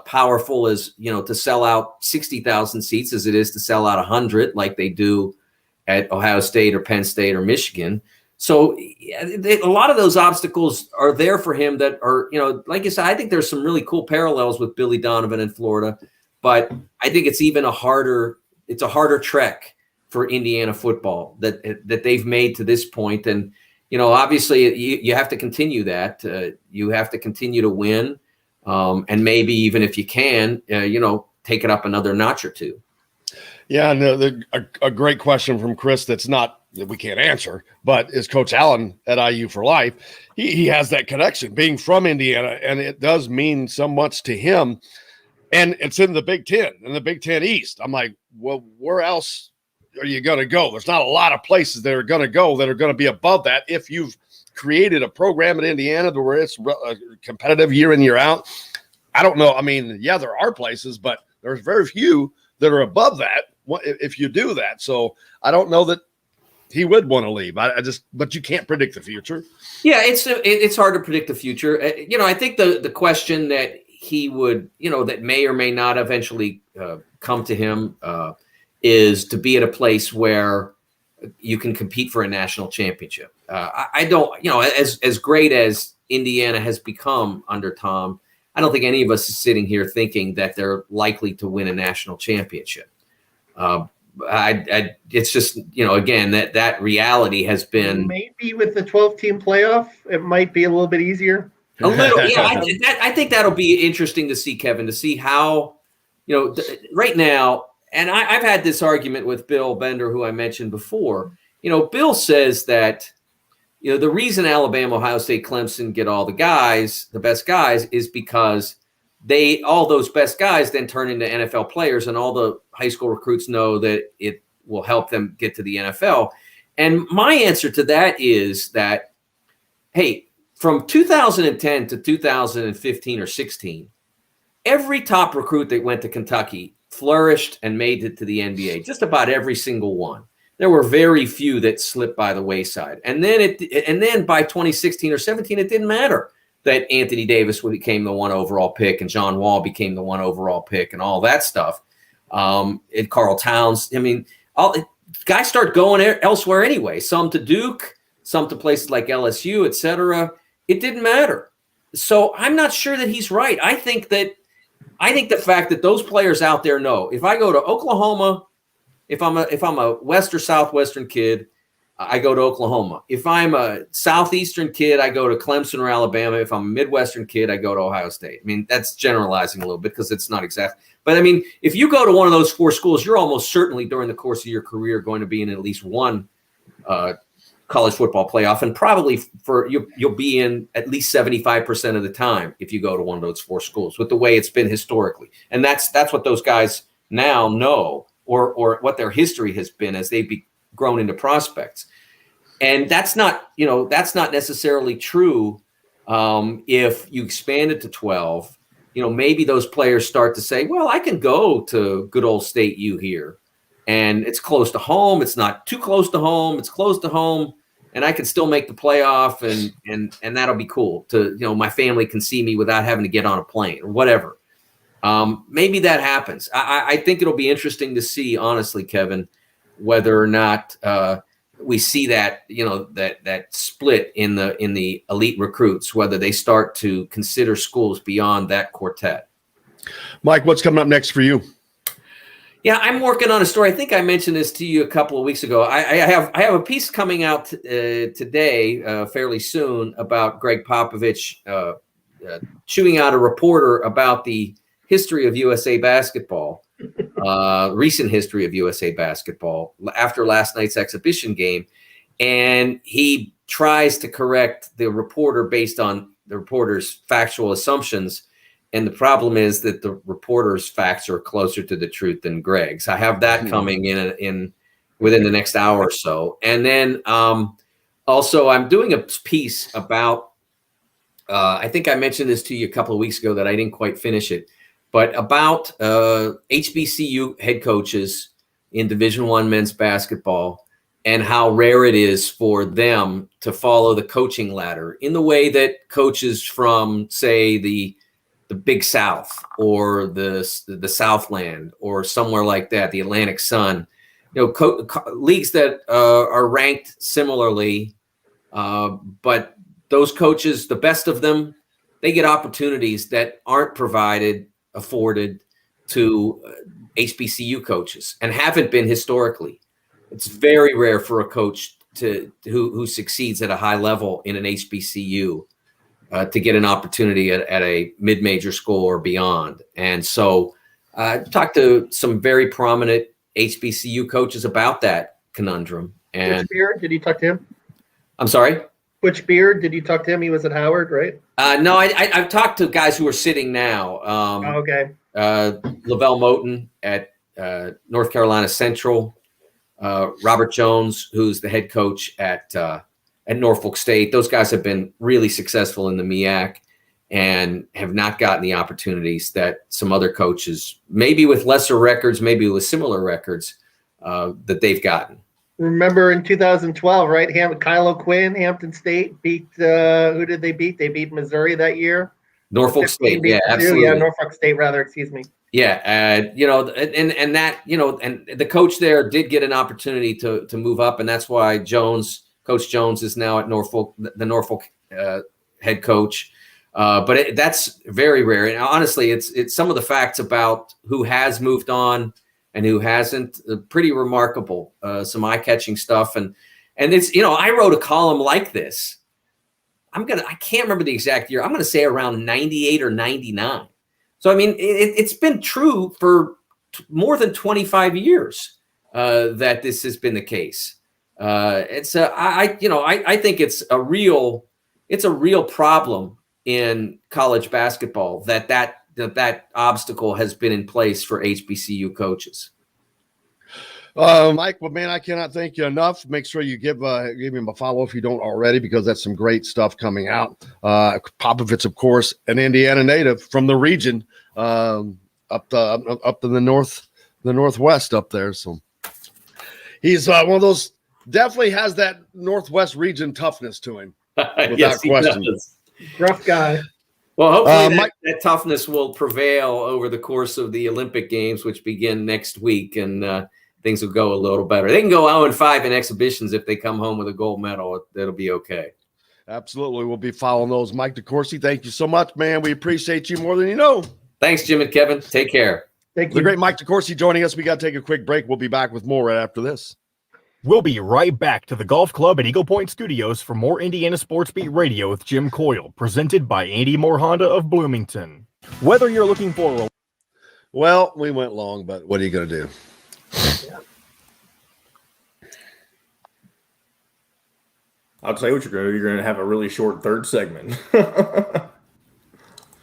powerful as to sell out 60,000 seats as it is to sell out 100 like they do at Ohio State or Penn State or Michigan. So a lot of those obstacles are there for him that are, like you said, I think there's some really cool parallels with Billy Donovan in Florida, but I think it's even a harder trek for Indiana football that they've made to this point. And, obviously you have to continue that. You have to continue to win. And maybe even if you can, take it up another notch or two. Yeah, no, a great question from Chris that's not that we can't answer, but is Coach Allen at IU for life. He has that connection, being from Indiana, and it does mean so much to him. And it's in the Big Ten, in the Big Ten East. I'm like, well, where else are you going to go? There's not a lot of places that are going to go that are going to be above that if you've created a program in Indiana where it's competitive year in, year out. I don't know. I mean, yeah, there are places, but there's very few that are above that if you do that. So I don't know that he would want to leave. But you can't predict the future. Yeah, it's hard to predict the future. I think the question that he would, that may or may not eventually come to him is to be at a place where you can compete for a national championship. I don't, as great as Indiana has become under Tom, I don't think any of us is sitting here thinking that they're likely to win a national championship. It's just, again, that reality has been maybe with the 12-team playoff, it might be a little bit easier. A little, yeah. I think that'll be interesting to see, Kevin, to see how, right now. And I've had this argument with Bill Bender, who I mentioned before. Bill says that, the reason Alabama, Ohio State, Clemson get all the best guys, is because all those best guys then turn into NFL players, and all the high school recruits know that it will help them get to the NFL. And my answer to that is that, hey, from 2010 to 2015 or 16, every top recruit that went to Kentucky flourished and made it to the NBA, just about every single one. There were very few that slipped by the wayside. And then by 2016 or 17, it didn't matter that Anthony Davis became the 1 overall pick and John Wall became the 1 overall pick and all that stuff. And Carl Towns, guys start going elsewhere anyway, some to Duke, some to places like LSU, et cetera. It didn't matter. So I'm not sure that he's right. I think the fact that those players out there know, if I go to Oklahoma, if I'm a West or Southwestern kid, I go to Oklahoma. If I'm a Southeastern kid, I go to Clemson or Alabama. If I'm a Midwestern kid, I go to Ohio State. I mean, that's generalizing a little bit because it's not exact. But I mean, if you go to one of those 4 schools, you're almost certainly during the course of your career going to be in at least one college football playoff, and probably you'll be in at least 75% of the time if you go to one of those 4 schools, with the way it's been historically. And that's what those guys now know, or what their history has been as they've grown into prospects. And that's not necessarily true if you expand it to 12. Maybe those players start to say, well, I can go to good old State U here, and it's close to home. It's not too close to home. It's close to home, and I can still make the playoff, and that'll be cool. To my family can see me without having to get on a plane or whatever. Maybe that happens. I think it'll be interesting to see, honestly, Kevin, whether or not we see that that split in the elite recruits, whether they start to consider schools beyond that quartet. Mike, what's coming up next for you? Yeah, I'm working on a story. I think I mentioned this to you a couple of weeks ago. I have a piece coming out today, fairly soon, about Greg Popovich chewing out a reporter about the history of USA basketball, recent history of USA basketball after last night's exhibition game. And he tries to correct the reporter based on the reporter's factual assumptions. And the problem is that the reporter's facts are closer to the truth than Greg's. I have that coming in within the next hour or so. And then also I'm doing a piece about, I think I mentioned this to you a couple of weeks ago that I didn't quite finish it, but about HBCU head coaches in Division I men's basketball and how rare it is for them to follow the coaching ladder in the way that coaches from, say, the Big South or the Southland or somewhere like that, the Atlantic Sun, leagues that are ranked similarly, but those coaches, the best of them, they get opportunities that aren't afforded to HBCU coaches and haven't been historically. It's very rare for a coach who succeeds at a high level in an HBCU to get an opportunity at a mid-major school or beyond. And so I talked to some very prominent HBCU coaches about that conundrum. And Butch Beard, did you talk to him? I'm sorry? Butch Beard, did you talk to him? He was at Howard, right? No, I've talked to guys who are sitting now. Okay. Lavelle Moten at North Carolina Central, Robert Jones, who's the head coach at Norfolk State. Those guys have been really successful in the MEAC and have not gotten the opportunities that some other coaches, maybe with lesser records, maybe with similar records, that they've gotten. Remember in 2012, right? Kyle O'Quinn, Hampton State beat who did they beat? They beat Missouri that year. Norfolk State, yeah, absolutely. Yeah, Norfolk State, rather. Excuse me. Yeah, and that, and the coach there did get an opportunity to move up, and that's why Coach Jones is now at Norfolk, the Norfolk head coach. But that's very rare, and honestly, it's some of the facts about who has moved on and who hasn't, pretty remarkable. Some eye-catching stuff, and it's, I wrote a column like this. I can't remember the exact year. I'm gonna say around 98 or 99. So I mean, it's been true for more than 25 years that this has been the case. I think it's a real problem in college basketball that obstacle has been in place for HBCU coaches. Mike, well, man, I cannot thank you enough. Make sure you give him a follow if you don't already, because that's some great stuff coming out. Popovich, of course, an Indiana native from the region, up to the northwest up there. So he's one of those, definitely has that northwest region toughness to him, without Yes, question. Rough guy. Well, hopefully that toughness will prevail over the course of the Olympic Games, which begin next week, and things will go a little better. They can go 0-5 in exhibitions if they come home with a gold medal. That'll be okay. Absolutely. We'll be following those. Mike DeCourcy, thank you so much, man. We appreciate you more than you know. Thanks, Jim and Kevin. Take care. Thank you. The great Mike DeCourcy joining us. We got to take a quick break. We'll be back with more right after this. We'll be right back to the Golf Club at Eagle Point Studios for more Indiana Sports Beat Radio with Jim Coyle, presented by Andy Moore Honda of Bloomington. Whether you're looking for Well, we went long, but what are you going to do? I'll tell you what you're going to do. You're going to have a really short third segment.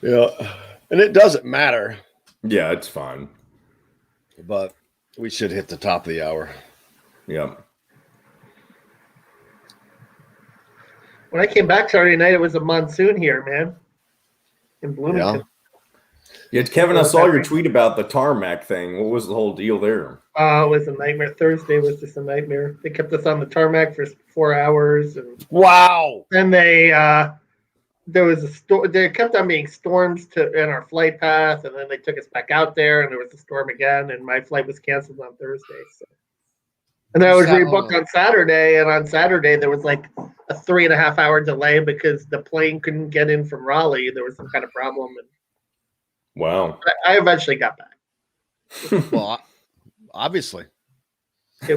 Yeah, and it doesn't matter. Yeah, it's fine. But we should hit the top of the hour. Yeah. When I came back Saturday night, it was a monsoon here, man, in Bloomington. Yeah, Kevin, I saw your tweet about the tarmac thing. What was the whole deal there? It was a nightmare. Thursday was just a nightmare. They kept us on the tarmac for 4 hours, and Wow. then there was a storm. There kept on being storms in our flight path, and then they took us back out there, and there was a storm again, and my flight was canceled on Thursday. So. And then I was rebooked on Saturday, and on Saturday there was like a 3.5 hour delay because the plane couldn't get in from Raleigh. There was some kind of problem, and Wow. I eventually got back. Well, obviously. It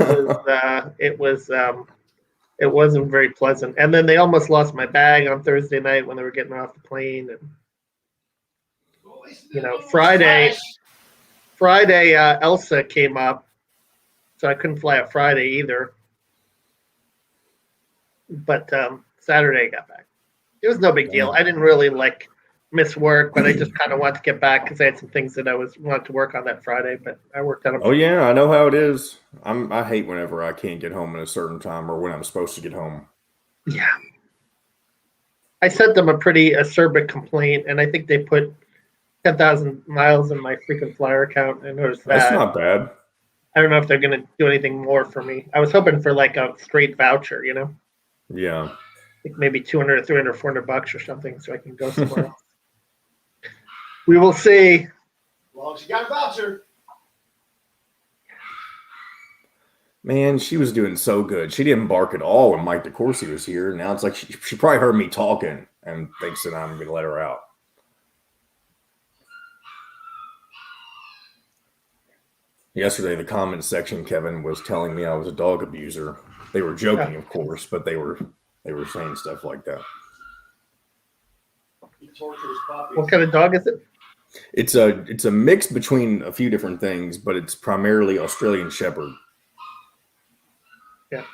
wasn't very pleasant. And then they almost lost my bag on Thursday night when they were getting off the plane. And Friday, Elsa came up, so I couldn't fly out Friday either. But Saturday I got back. It was no big deal. I didn't really miss work, but I just kind of wanted to get back because I had some things that I wanted to work on that Friday, but I worked on them. Oh yeah, I know how it is. I hate whenever I can't get home at a certain time or when I'm supposed to get home. Yeah. I sent them a pretty acerbic complaint, and I think they put 10,000 miles in my freaking flyer account. I noticed that. That's not bad. I don't know if they're going to do anything more for me. I was hoping for a straight voucher, Yeah. Like maybe 200 or 300, 400 bucks or something so I can go somewhere else. We will see. As long as you got a voucher. Man, she was doing so good. She didn't bark at all when Mike DeCourcy was here. Now it's like she probably heard me talking and thinks that I'm going to let her out. Yesterday, the comment section, Kevin was telling me I was a dog abuser. They were joking, of course, but they were saying stuff like that. What kind of dog is it? It's a mix between a few different things, but it's primarily Australian Shepherd. Yeah.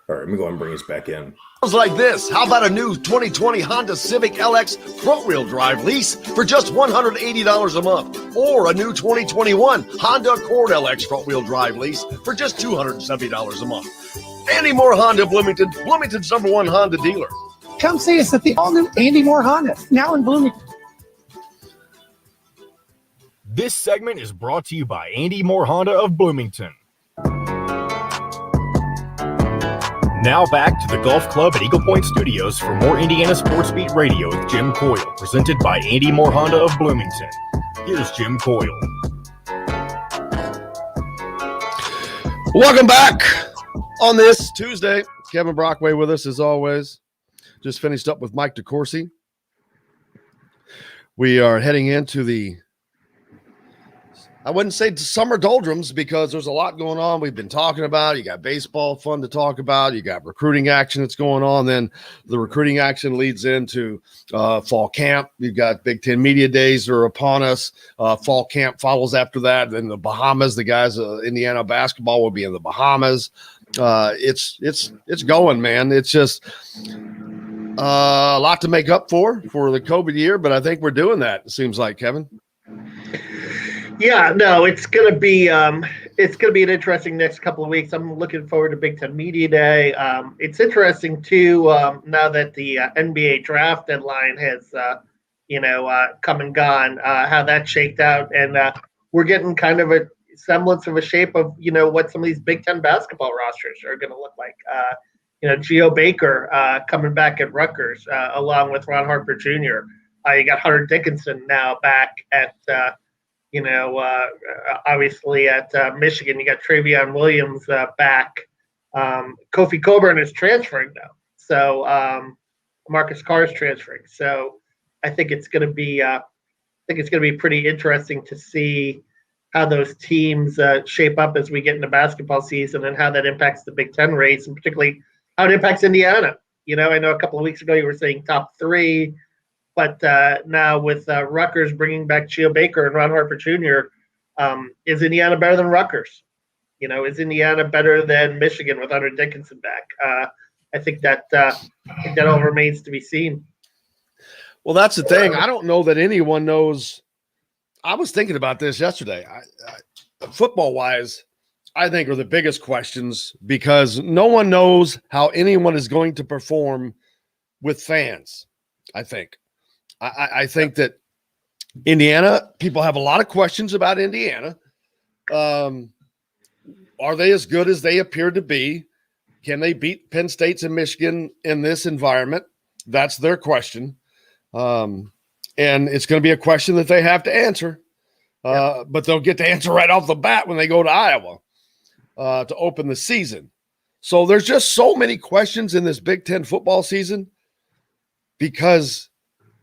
All right, let me go ahead and bring this back in. Sounds like this. How about a new 2020 Honda Civic LX front-wheel drive lease for just $180 a month, or a new 2021 Honda Accord LX front-wheel drive lease for just $270 a month? Andy Moore Honda Bloomington, Bloomington's #1 Honda dealer. Come see us at the all-new Andy Moore Honda, now in Bloomington. This segment is brought to you by Andy Moore Honda of Bloomington. Now back to the Golf Club at Eagle Point Studios for more Indiana Sports Beat Radio with Jim Coyle, presented by Andy Moore Honda of Bloomington. Here's Jim Coyle. Welcome back on this Tuesday. Kevin Brockway with us as always. Just finished up with Mike DeCourcy. We are heading into the, I wouldn't say summer doldrums, because there's a lot going on. We've been talking about, you got baseball fun to talk about. You got recruiting action that's going on. Then the recruiting action leads into fall camp. You've got Big Ten Media Days are upon us. Fall camp follows after that. Then the Bahamas, the guys, Indiana basketball will be in the Bahamas. It's going, man. It's just a lot to make up for the COVID year, but I think we're doing that. It seems like, Kevin. Yeah, no, it's gonna be an interesting next couple of weeks. I'm looking forward to Big Ten Media Day. It's interesting too, now that the NBA draft deadline has come and gone, how that shaked out, and we're getting kind of a semblance of a shape of what some of these Big Ten basketball rosters are going to look like. Geo Baker coming back at Rutgers, along with Ron Harper Jr. You got Hunter Dickinson now back at obviously at Michigan. You got Travion Williams back. Kofi Coburn is transferring now, so Marcus Carr is transferring. So I think it's going to be pretty interesting to see how those teams shape up as we get into basketball season, and how that impacts the Big Ten race, and particularly how it impacts Indiana. I know a couple of weeks ago you were saying top 3. But now with Rutgers bringing back Geo Baker and Ron Harper Jr., is Indiana better than Rutgers? Is Indiana better than Michigan with Hunter Dickinson back? I think that all remains to be seen. Well, that's the thing. I don't know that anyone knows. I was thinking about this yesterday. Football-wise, I think are the biggest questions, because no one knows how anyone is going to perform with fans, I think. I think that Indiana, people have a lot of questions about Indiana. Are they as good as they appear to be? Can they beat Penn State and Michigan in this environment? That's their question. And it's going to be a question that they have to answer. But they'll get to answer right off the bat when they go to Iowa to open the season. So there's just so many questions in this Big Ten football season, because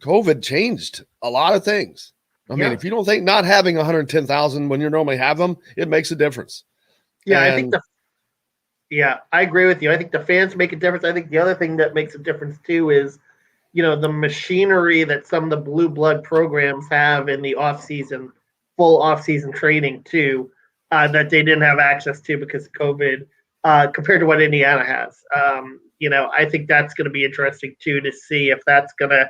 COVID changed a lot of things. I mean, if you don't think not having 110,000 when you normally have them, it makes a difference. Yeah, I think I agree with you. I think the fans make a difference. I think the other thing that makes a difference too is, the machinery that some of the blue blood programs have in the off-season, full off-season training too, that they didn't have access to because of COVID, compared to what Indiana has. I think that's going to be interesting too, to see if that's going to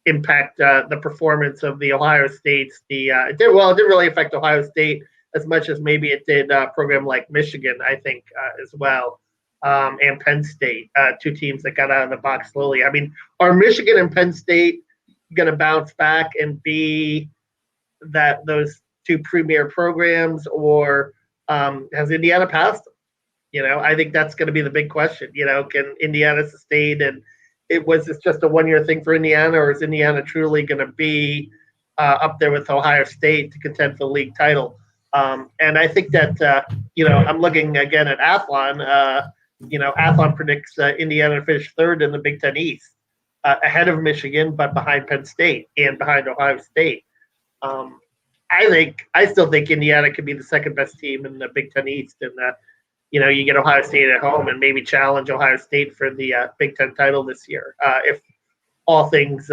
impact the performance of the Ohio States. It didn't really affect Ohio State as much as maybe it did a program like Michigan, I think, as well, and Penn State, 2 teams that got out of the box slowly. I mean, are Michigan and Penn State going to bounce back and be those 2 premier programs, or has Indiana passed them? I think that's going to be the big question. Can Indiana sustain, and was this just a one-year thing for Indiana, or is Indiana truly going to be up there with Ohio State to contend for the league title? And I think that, I'm looking again at Athlon. Athlon predicts Indiana to finish 3rd in the Big Ten East, ahead of Michigan, but behind Penn State and behind Ohio State. I still think Indiana could be the 2nd best team in the Big Ten East, and you get Ohio State at home and maybe challenge Ohio State for the Big Ten title this year. If all things,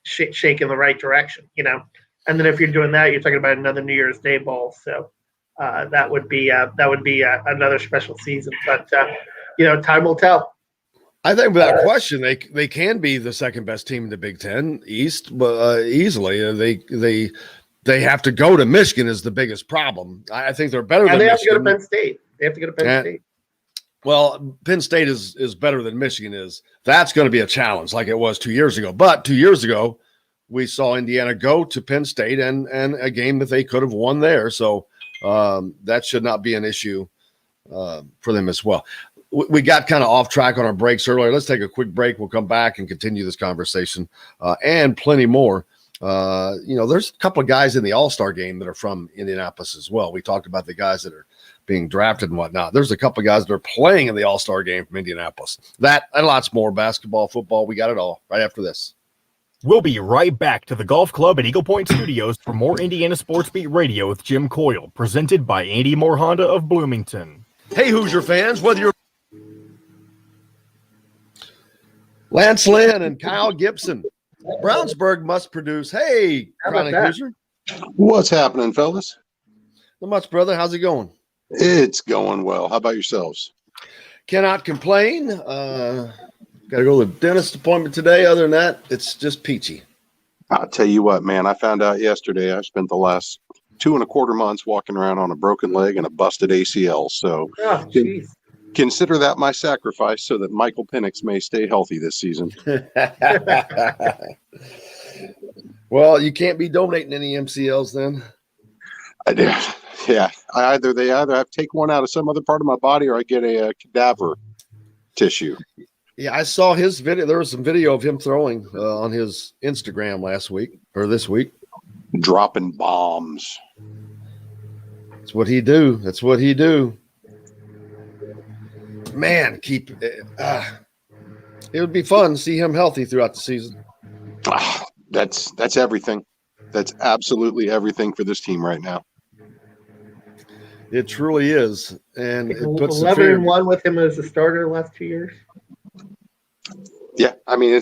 shake in the right direction, And then if you're doing that, you're talking about another New Year's Day bowl. So that would be another special season. But time will tell. I think without question, they can be the second best team in the Big Ten East, but easily. They have to go to Michigan is the biggest problem. I think they're better than Michigan. And they have to go to Penn State. They have to go to Penn State. Well, Penn State is better than Michigan is. That's going to be a challenge like it was 2 years ago. But 2 years ago, we saw Indiana go to Penn State and a game that they could have won there. So that should not be an issue for them as well. We got kind of off track on our breaks earlier. Let's take a quick break. We'll come back and continue this conversation and plenty more. There's a couple of guys in the All-Star game that are from Indianapolis as well. We talked about the guys that are being drafted and whatnot. There's a couple of guys that are playing in the All-Star game from Indianapolis. That and lots more, basketball, football. We got it all right after this. We'll be right back to the Golf Club at Eagle Point Studios for more Indiana Sports Beat Radio with Jim Coyle, presented by Andy Moore Honda of Bloomington. Hey, Hoosier fans, whether you're Lance Lynn and Kyle Gibson, Brownsburg must produce. Hey, Chronic Hoosier. What's happening, fellas? Not much, brother. How's it going? It's going well. How about yourselves? Cannot complain. Got to go to the dentist appointment today. Other than that, it's just peachy. I'll tell you what, man. I found out yesterday I spent the last 2.25 months walking around on a broken leg and a busted ACL. So consider that my sacrifice so that Michael Penix may stay healthy this season. Well, you can't be donating any MCLs then. I do. Yeah. They either have to take one out of some other part of my body or I get a cadaver tissue. Yeah, I saw his video. There was some video of him throwing on his Instagram last week or this week. Dropping bombs. That's what he do. Man, it would be fun to see him healthy throughout the season. That's everything. That's absolutely everything for this team right now. It truly is, and it puts 11-1 with him as a starter the last 2 years. Yeah, I mean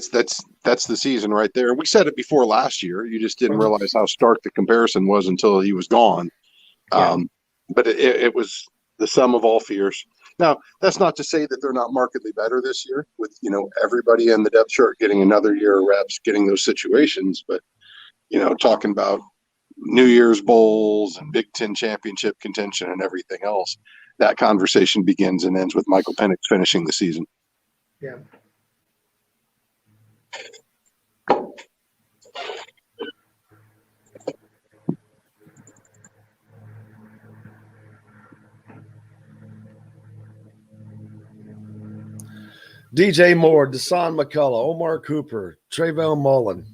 that's the season right there. We said it before last year. You just didn't realize how stark the comparison was until he was gone. Yeah. But it was the sum of all fears. Now, that's not to say that they're not markedly better this year with, everybody in the depth chart getting another year of reps, getting those situations. But, talking about New Year's bowls and Big Ten championship contention and everything else, that conversation begins and ends with Michael Penix finishing the season. Yeah. DJ Moore, Deshaun McCullough, Omar Cooper, Trayvon Mullen.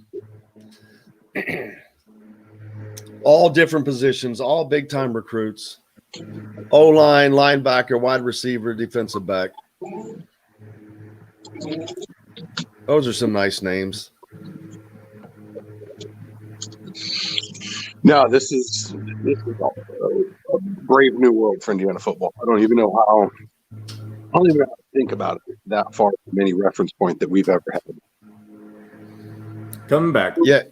All different positions, all big-time recruits. O-line, linebacker, wide receiver, defensive back. Those are some nice names. No, this is a brave new world for Indiana football. I don't even know how to think about it that far from any reference point that we've ever had. Coming back. Yeah.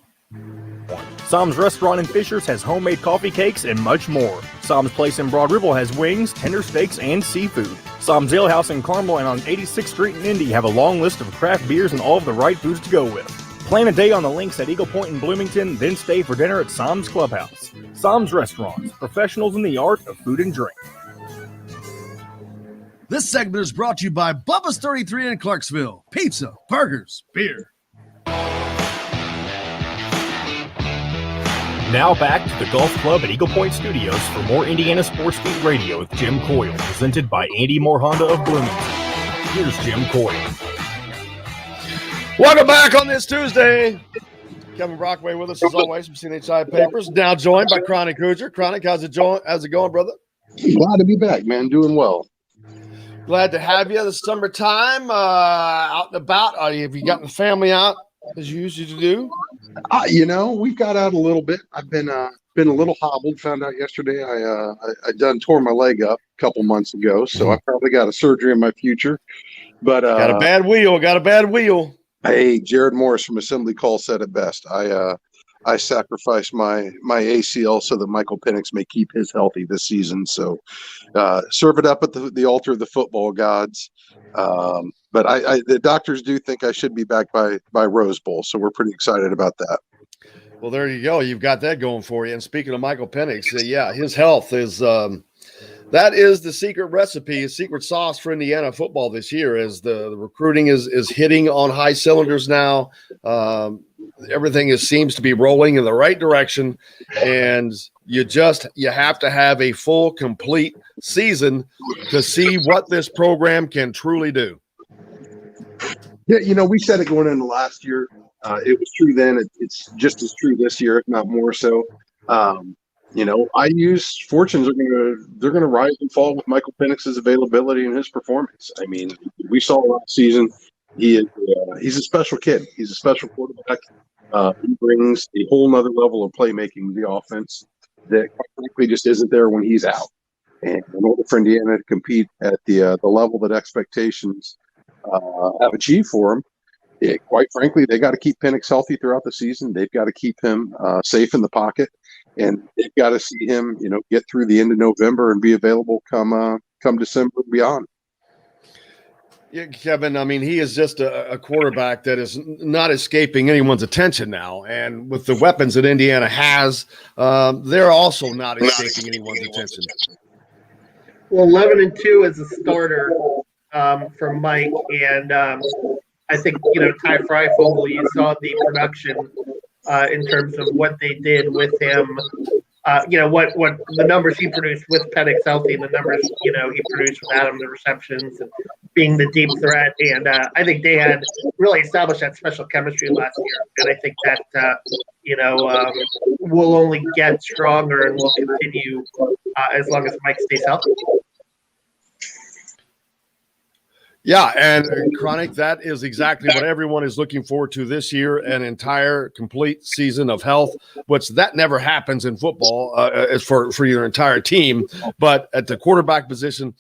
Sam's Restaurant in Fishers has homemade coffee cakes and much more. Sam's Place in Broad Ripple has wings, tender steaks, and seafood. Sam's Ale House in Carmel and on 86th Street in Indy have a long list of craft beers and all of the right foods to go with. Plan a day on the links at Eagle Point in Bloomington, then stay for dinner at Sam's Clubhouse. Sam's Restaurants, professionals in the art of food and drink. This segment is brought to you by Bubba's 33 in Clarksville. Pizza, burgers, beer. Now back to the Golf Club at Eagle Point Studios for more Indiana Sports Beat Radio with Jim Coyle, presented by Andy Moore Honda of Bloomington. Here's Jim Coyle. Welcome back on this Tuesday. Kevin Brockway with us as always from CNHI Papers. Now joined by Chronic Hoosier. Chronic, how's it going, brother? Glad to be back, man. Doing well. Glad to have you this summertime, out and about. Have you gotten the family out as you usually do? We've got out a little bit. I've been a little hobbled. Found out yesterday I done tore my leg up a couple months ago, so I probably got a surgery in my future. But got a bad wheel. Hey, Jared Morris from Assembly Call said it best. I sacrificed my ACL so that Michael Penix may keep his healthy this season. So serve it up at the altar of the football gods. But the doctors do think I should be back by Rose Bowl, so we're pretty excited about that. Well, there you go. You've got that going for you. And speaking of Michael Penix, yeah, his health is that is the secret recipe, secret sauce for Indiana football this year. As the recruiting is hitting on high cylinders now. Everything seems to be rolling in the right direction, and you have to have a full, complete season to see what this program can truly do. Yeah, we said it going into last year. It was true then. It's just as true this year, if not more so. IU's fortunes they're gonna rise and fall with Michael Penix's availability and his performance. I mean, we saw last season. He's a special kid. He's a special quarterback. He brings a whole nother level of playmaking to the offense that quite frankly just isn't there when he's out. And in order for Indiana to compete at the level that expectations have achieved for him, quite frankly, they got to keep Penix healthy throughout the season. They've got to keep him safe in the pocket, and they've got to see him, get through the end of November and be available come December and beyond. Yeah, Kevin, I mean, he is just a quarterback that is not escaping anyone's attention now. And with the weapons that Indiana has, they're also not escaping anyone's attention. Well, 11-2 as a starter for Mike. And I think, Ty Freifogel, you saw the production in terms of what they did with him. What the numbers he produced with Penix healthy and the numbers, he produced without him, the receptions and being the deep threat. And I think they had really established that special chemistry last year. And I think that, will only get stronger and will continue as long as Mike stays healthy. Yeah, and Chronic, that is exactly what everyone is looking forward to this year, an entire complete season of health, which that never happens in football for your entire team. But at the quarterback position,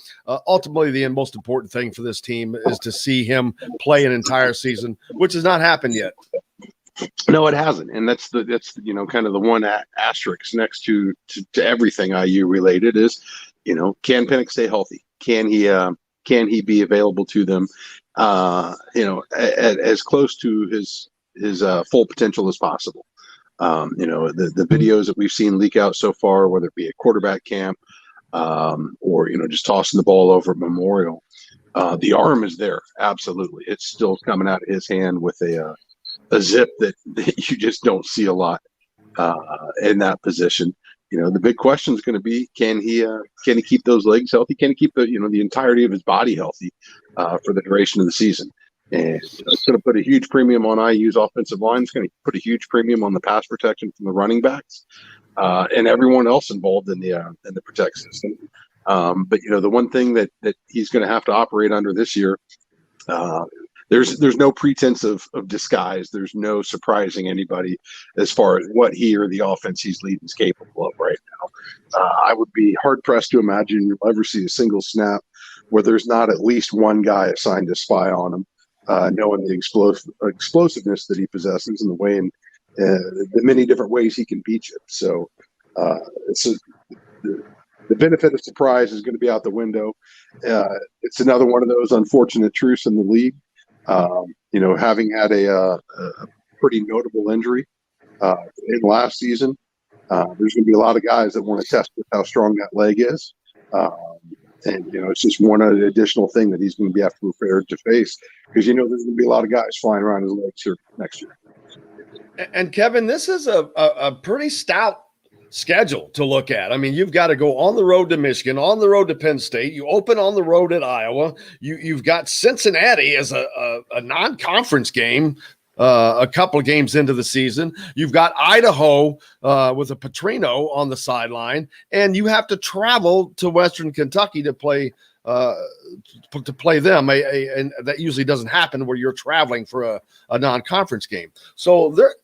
ultimately the most important thing for this team is to see him play an entire season, which has not happened yet. No, it hasn't, and that's kind of the one asterisk next to everything IU related is, can Penix stay healthy? Can he be available to them, as close to his full potential as possible? The videos that we've seen leak out so far, whether it be a quarterback camp or just tossing the ball over at Memorial, the arm is there. Absolutely, it's still coming out of his hand with a zip that you just don't see a lot in that position. The big question is going to be, can he keep those legs healthy? Can he keep the entirety of his body healthy for the duration of the season? And it's going to put a huge premium on IU's offensive line. It's going to put a huge premium on the pass protection from the running backs and everyone else involved in the protect system. But the one thing that he's going to have to operate under this year, there's no pretense of disguise. There's no surprising anybody as far as what he or the offense he's leading is capable of right now. I would be hard pressed to imagine you'll ever see a single snap where there's not at least one guy assigned to spy on him, knowing the explosiveness that he possesses and the way in the many different ways he can beat you. So the benefit of surprise is going to be out the window. It's another one of those unfortunate truths in the league. Having had a pretty notable injury in last season, there's going to be a lot of guys that want to test with how strong that leg is. And it's just one additional thing that he's going to be prepared to face, because there's going to be a lot of guys flying around his legs here next year. And Kevin, this is a pretty stout schedule to look at. I mean, you've got to go on the road to Michigan, on the road to Penn State. You open on the road at Iowa. You've got Cincinnati as a non-conference game a couple of games into the season. You've got Idaho with a Petrino on the sideline, and you have to travel to Western Kentucky to play them. And that usually doesn't happen where you're traveling for a non-conference game. So they're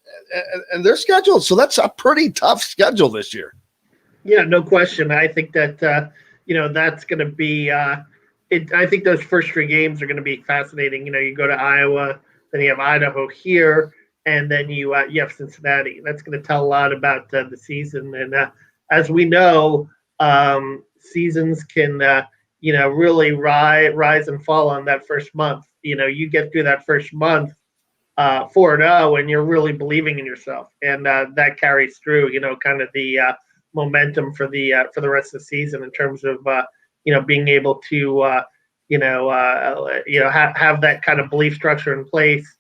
scheduled. So that's a pretty tough schedule this year. Yeah, no question. I think that that's going to be. I think those first three games are going to be fascinating. You go to Iowa, Then you have Idaho here, and then you have Cincinnati. That's going to tell a lot about the season. And as we know, seasons can really rise and fall on that first month. You get through that first month 4-0, and you're really believing in yourself, and that carries through. Kind of the momentum for the rest of the season in terms of being able to have that kind of belief structure in place.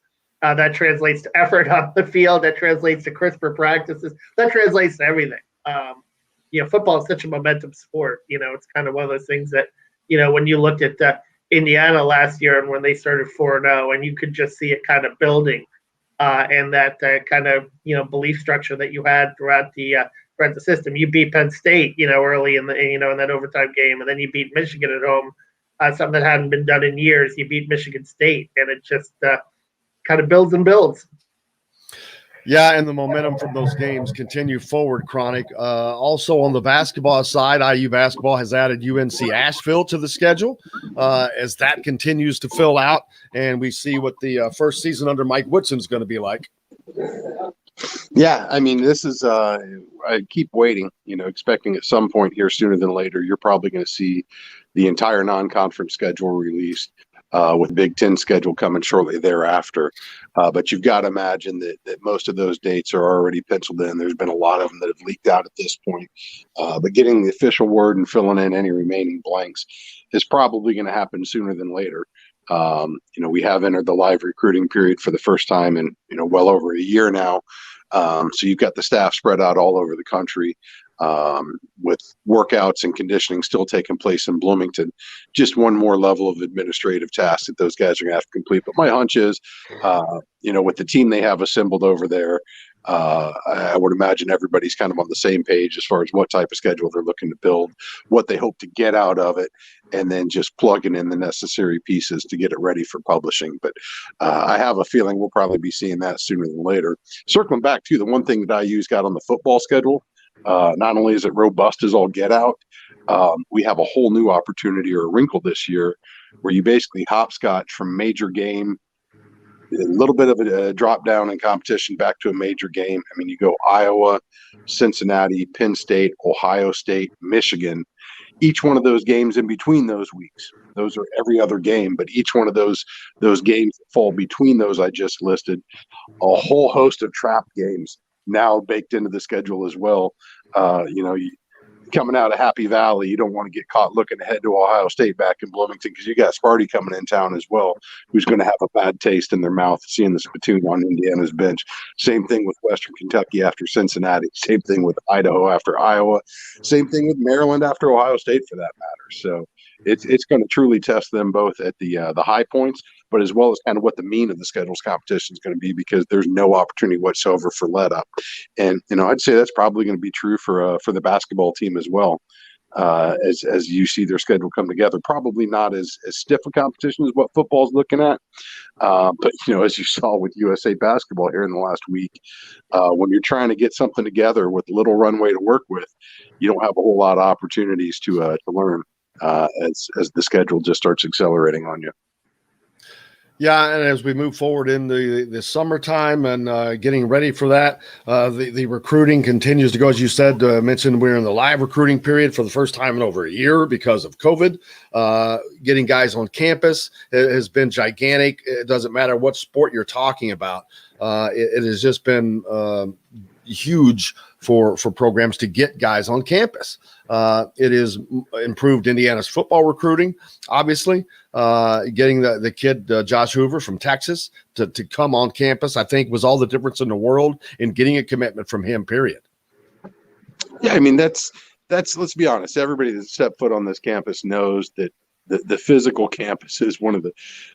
That translates to effort on the field. That translates to crisper practices. That translates to everything. Football is such a momentum sport. It's kind of one of those things that, when you looked at Indiana last year and when they started 4-0, and you could just see it kind of building, and that kind of belief structure that you had throughout the system. You beat Penn State, early in the in that overtime game, and then you beat Michigan at home, something that hadn't been done in years. You beat Michigan State, and it just kind of builds and builds. Yeah, and the momentum from those games continue forward, Chronic. Also on the basketball side, IU basketball has added UNC Asheville to the schedule as that continues to fill out, and we see what the first season under Mike Woodson is going to be like. Yeah, I mean, this is I keep waiting, expecting at some point here sooner than later, you're probably going to see the entire non-conference schedule released. With Big Ten schedule coming shortly thereafter. But you've got to imagine that most of those dates are already penciled in. There's been a lot of them that have leaked out at this point. But getting the official word and filling in any remaining blanks is probably going to happen sooner than later. We have entered the live recruiting period for the first time in, well over a year now. So you've got the staff spread out all over the country. With workouts and conditioning still taking place in Bloomington, just one more level of administrative task that those guys are going to have to complete. But my hunch is, with the team they have assembled over there, I would imagine everybody's kind of on the same page as far as what type of schedule they're looking to build, what they hope to get out of it, and then just plugging in the necessary pieces to get it ready for publishing. But I have a feeling we'll probably be seeing that sooner than later. Circling back to the one thing that IU's got on the football schedule, not only is it robust as all get out, we have a whole new opportunity or a wrinkle this year where you basically hopscotch from major game, a little bit of a drop down in competition back to a major game. I mean, you go Iowa, Cincinnati, Penn State, Ohio State, Michigan. Each one of those games in between those weeks, those are every other game, but each one of those games that fall between those I just listed, a whole host of trap games now baked into the schedule as well. Coming out of Happy Valley, you don't want to get caught looking ahead to Ohio State back in Bloomington because you got Sparty coming in town as well, who's going to have a bad taste in their mouth seeing the spittoon on Indiana's bench. Same thing with Western Kentucky after Cincinnati. Same thing with Idaho after Iowa. Same thing with Maryland after Ohio State, for that matter. So it's going to truly test them both at the high points, but as well as kind of what the mean of the schedule's competition is going to be, because there's no opportunity whatsoever for let up. And I'd say that's probably going to be true for the basketball team as well. As you see their schedule come together, probably not as stiff a competition as what football's looking at. But as you saw with USA basketball here in the last week, when you're trying to get something together with little runway to work with, you don't have a whole lot of opportunities to learn as the schedule just starts accelerating on you. Yeah, and as we move forward in the summertime and getting ready for that, the recruiting continues to go. As you said, mentioned we're in the live recruiting period for the first time in over a year because of COVID. Getting guys on campus has been gigantic. It doesn't matter what sport you're talking about. It has just been huge for programs to get guys on campus. It has improved Indiana's football recruiting, obviously. Getting the kid Josh Hoover from Texas to come on campus, I think, was all the difference in the world in getting a commitment from him, period. Yeah, I mean, that's let's be honest. Everybody that's stepped foot on this campus knows that the physical campus is one of the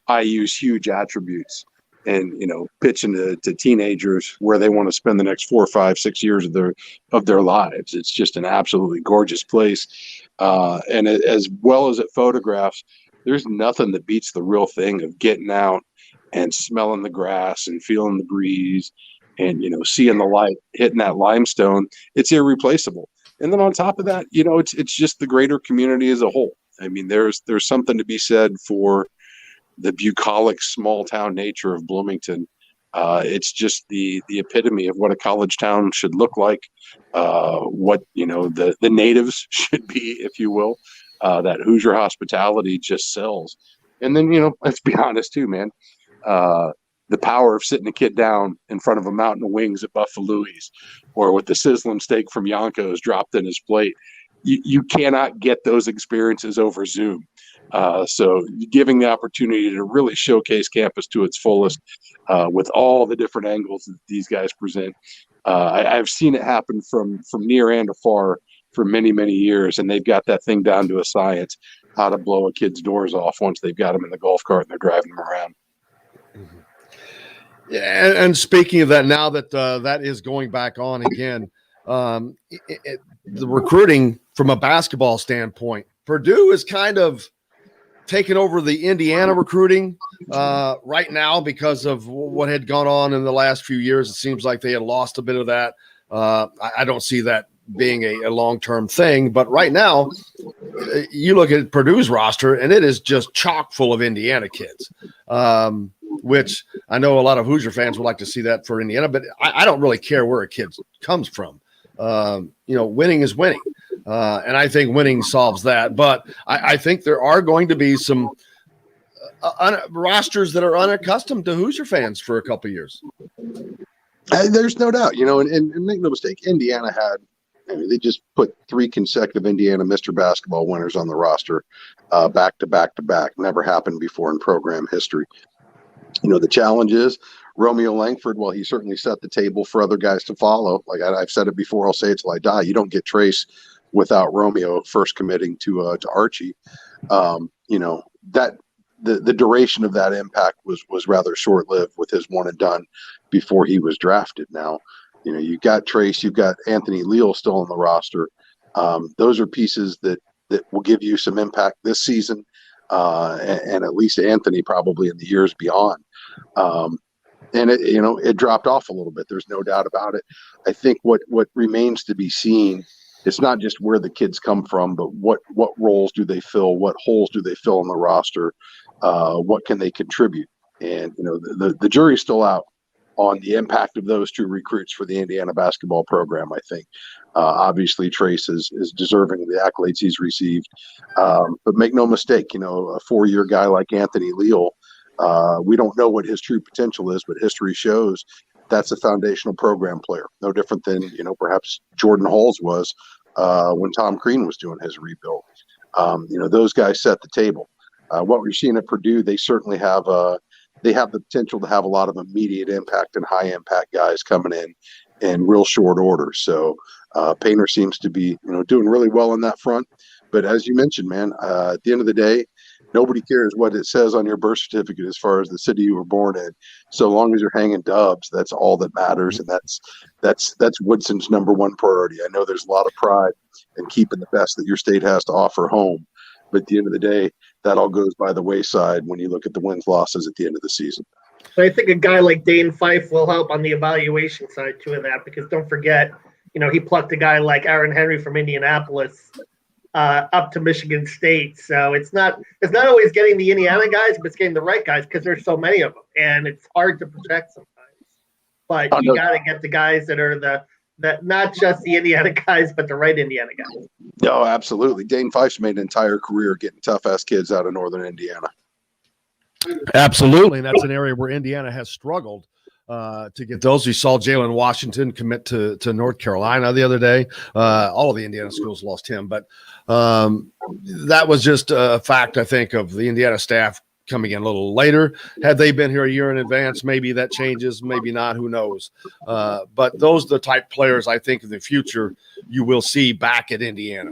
IU's huge attributes. And pitching to teenagers where they want to spend the next 4, 5, 6 years of their lives. It's just an absolutely gorgeous place, and as well as it photographs, there's nothing that beats the real thing of getting out and smelling the grass and feeling the breeze, and seeing the light hitting that limestone. It's irreplaceable. And then on top of that, it's just the greater community as a whole. I mean, there's something to be said for the bucolic small town nature of Bloomington. It's just the epitome of what a college town should look like, what the natives should be, if you will. That Hoosier hospitality just sells. And then let's be honest too, man. The power of sitting a kid down in front of a mountain of wings at Buffalo's, or with the sizzling steak from Yanko's dropped in his plate. You cannot get those experiences over Zoom. So giving the opportunity to really showcase campus to its fullest with all the different angles that these guys present. I've seen it happen from near and afar for many, many years, and they've got that thing down to a science, how to blow a kid's doors off once they've got them in the golf cart and they're driving them around. Mm-hmm. Yeah, and speaking of that, now that that is going back on again, the recruiting from a basketball standpoint, Purdue is kind of taken over the Indiana recruiting right now because of what had gone on in the last few years. It seems like they had lost a bit of that. I don't see that being a long-term thing, but right now you look at Purdue's roster and it is just chock full of Indiana kids, which I know a lot of Hoosier fans would like to see that for Indiana, but I don't really care where a kid comes from. Winning is winning. And I think winning solves that. But I think there are going to be some rosters that are unaccustomed to Hoosier fans for a couple of years. There's no doubt, and make no mistake, Indiana they just put 3 consecutive Indiana Mr. Basketball winners on the roster back to back to back. Never happened before in program history. The challenge is Romeo Langford, well, he certainly set the table for other guys to follow. Like I've said it before, I'll say it till I die. You don't get Trace without Romeo first committing to Archie. That the duration of that impact was rather short-lived with his one and done before he was drafted. Now, you got Trace, you've got Anthony Leal still on the roster. Those are pieces that will give you some impact this season, and at least Anthony probably in the years beyond. And it dropped off a little bit. There's no doubt about it. I think what remains to be seen, it's not just where the kids come from, but what roles do they fill? What holes do they fill in the roster? What can they contribute? And, the jury's still out on the impact of those 2 recruits for the Indiana basketball program, I think. Obviously, Trace is deserving of the accolades he's received. But make no mistake, a 4-year guy like Anthony Leal, we don't know what his true potential is, but history shows that's a foundational program player. No different than, perhaps Jordan Halls was when Tom Crean was doing his rebuild. Those guys set the table. What we're seeing at Purdue, they certainly have they have the potential to have a lot of immediate impact and high impact guys coming in real short order. So Painter seems to be, doing really well on that front. But as you mentioned, man, at the end of the day, nobody cares what it says on your birth certificate as far as the city you were born in. So long as you're hanging dubs, that's all that matters. And that's Woodson's number one priority. I know there's a lot of pride in keeping the best that your state has to offer home. But at the end of the day, that all goes by the wayside when you look at the wins losses at the end of the season. So I think a guy like Dane Fife will help on the evaluation side too of that, because don't forget, he plucked a guy like Aaron Henry from Indianapolis up to Michigan State. So it's not always getting the Indiana guys, but it's getting the right guys because there's so many of them, and it's hard to protect sometimes. But you got to get the guys that are that not just the Indiana guys, but the right Indiana guys. No, absolutely. Dane Fife's made an entire career getting tough-ass kids out of Northern Indiana. Absolutely, and that's an area where Indiana has struggled to get those. You saw Jalen Washington commit to North Carolina the other day. All of the Indiana schools lost him, but that was just a fact, I think, of the Indiana staff coming in a little later. Had they been here a year in advance, maybe that changes, maybe not, who knows. But those are the type players I think in the future you will see back at Indiana.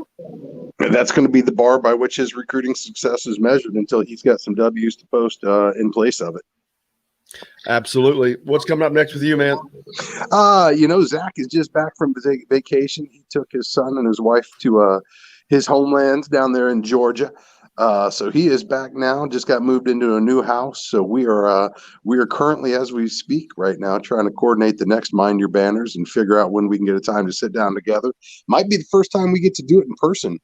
And that's going to be the bar by which his recruiting success is measured until he's got some W's to post in place of it. Absolutely. What's coming up next with you, man? Zach is just back from vacation. He took his son and his wife to his homelands down there in Georgia. So he is back now. Just got moved into a new house. So we are currently, as we speak right now, trying to coordinate the next Mind Your Banners and figure out when we can get a time to sit down together. Might be the first time we get to do it in person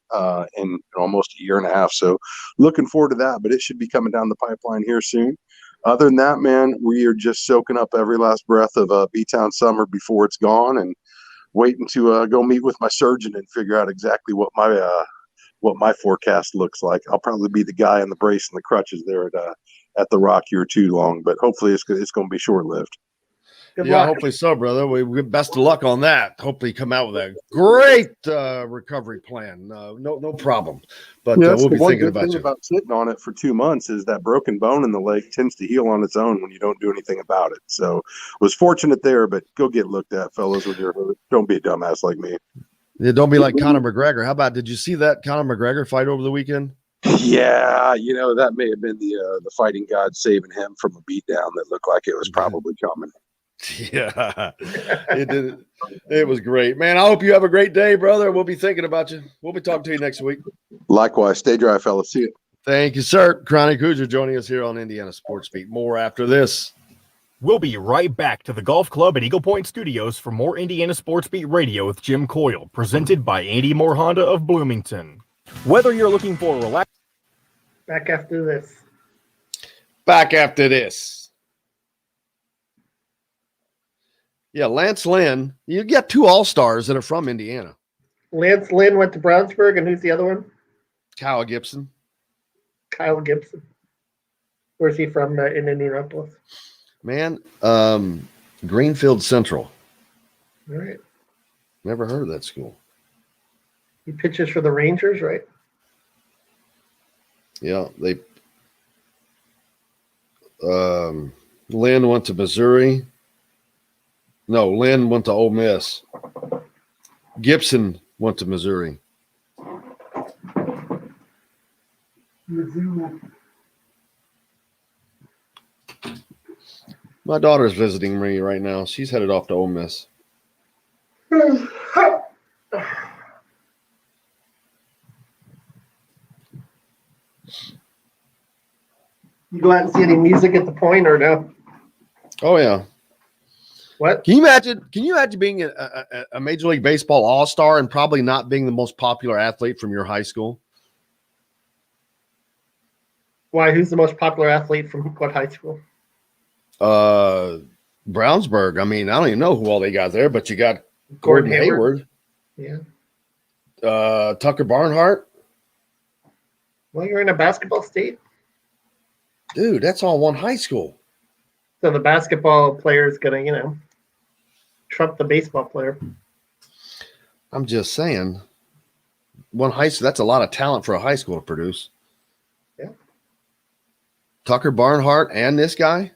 in almost a year and a half. So looking forward to that. But it should be coming down the pipeline here soon. Other than that, man, we are just soaking up every last breath of B-Town summer before it's gone, and waiting to go meet with my surgeon and figure out exactly what my forecast looks like. I'll probably be the guy in the brace and the crutches there at the Rock here too long, but hopefully it's going to be short lived. Good Yeah, luck. hopefully so, brother. We best of luck on that. Hopefully, come out with a great recovery plan. No problem. But we'll be thinking about you. About sitting on it for 2 months is that broken bone in the leg tends to heal on its own when you don't do anything about it. So, was fortunate there, but go get looked at, fellas. When you're don't be a dumbass like me. Yeah, don't be like Conor McGregor. How about? Did you see that Conor McGregor fight over the weekend? Yeah, that may have been the fighting god saving him from a beatdown that looked like it was probably coming. Yeah, it did. It was great, man. I hope you have a great day, brother. We'll be thinking about you. We'll be talking to you next week. Likewise. Stay dry, fellas. See you. Thank you, sir. Chronic Hoosier joining us here on Indiana Sports Beat. More after this. We'll be right back to the Golf Club at Eagle Point Studios for more Indiana Sports Beat Radio with Jim Coyle, presented by Andy Moore Honda of Bloomington. Whether you're looking for a relaxed... Back after this. Back after this. Yeah, Lance Lynn. You got 2 All-Stars that are from Indiana. Lance Lynn went to Brownsburg, and who's the other one? Kyle Gibson. Kyle Gibson. Where's he from in Indianapolis? Man, Greenfield Central. All right. Never heard of that school. He pitches for the Rangers, right? Yeah, they Lynn went to Missouri. No, Lynn went to Ole Miss. Gibson went to Missouri. My daughter's visiting me right now. She's headed off to Ole Miss. You go out and see any music at the Point or no? Oh yeah. What? Can you imagine being a Major League Baseball All-Star and probably not being the most popular athlete from your high school? Why? Who's the most popular athlete from what high school? Brownsburg. I mean, I don't even know who all they got there, but you got Gordon Hayward. Yeah. Tucker Barnhart. Well, you're in a basketball state. Dude, that's all one high school. So the basketball player is going to, trump the baseball player. I'm just saying, one high school, that's a lot of talent for a high school to produce. Yeah. Tucker Barnhart and this guy?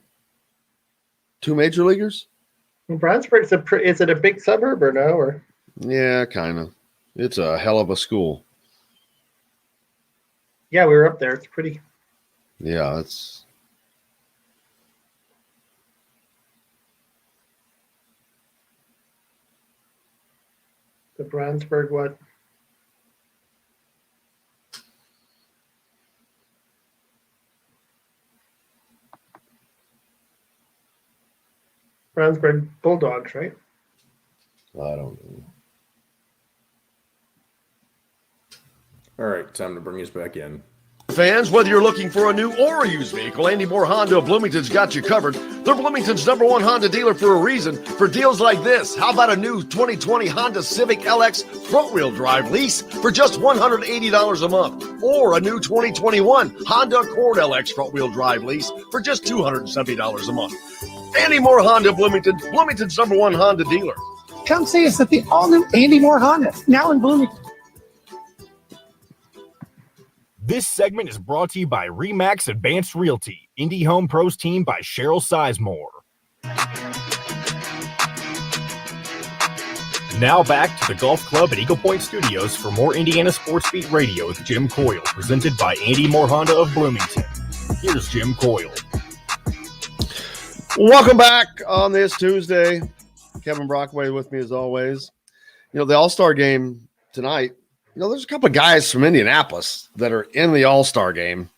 2 major leaguers? Well, Brownsburg's is it a big suburb or no? Or Yeah, kind of. It's a hell of a school. Yeah, we were up there. It's pretty. Yeah, it's... The Brownsburg what? Brownsburg Bulldogs, right? I don't know. All right, time to bring us back in. Fans, whether you're looking for a new or a used vehicle, Andy Moore Honda of Bloomington's got you covered. They're Bloomington's #1 Honda dealer for a reason. For deals like this, how about a new 2020 Honda Civic LX front-wheel drive lease for just $180 a month? Or a new 2021 Honda Accord LX front-wheel drive lease for just $270 a month. Andy Moore Honda of Bloomington, Bloomington's #1 Honda dealer. Come see us at the all-new Andy Moore Honda, now in Bloomington. This segment is brought to you by RE/MAX Advanced Realty, Indie Home Pros team by Cheryl Sizemore. Now back to the Golf Club at Eagle Point Studios for more Indiana Sports Beat Radio with Jim Coyle, presented by Andy Moore Honda of Bloomington. Here's Jim Coyle. Welcome back on this Tuesday. Kevin Brockway with me as always. The All-Star game tonight there's a couple of guys from Indianapolis that are in the All-Star game.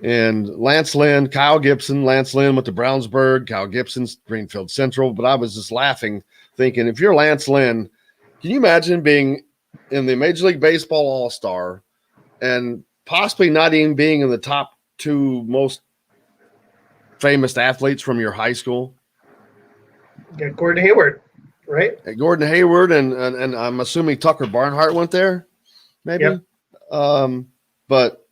And Lance Lynn, Kyle Gibson, Lance Lynn went to Brownsburg, Kyle Gibson's Greenfield Central. But I was just laughing, thinking, if you're Lance Lynn, can you imagine being in the Major League Baseball All-Star and possibly not even being in the top 2 most famous athletes from your high school? Yeah, Gordon Hayward, right? Gordon Hayward, and I'm assuming Tucker Barnhart went there, maybe. Yep. But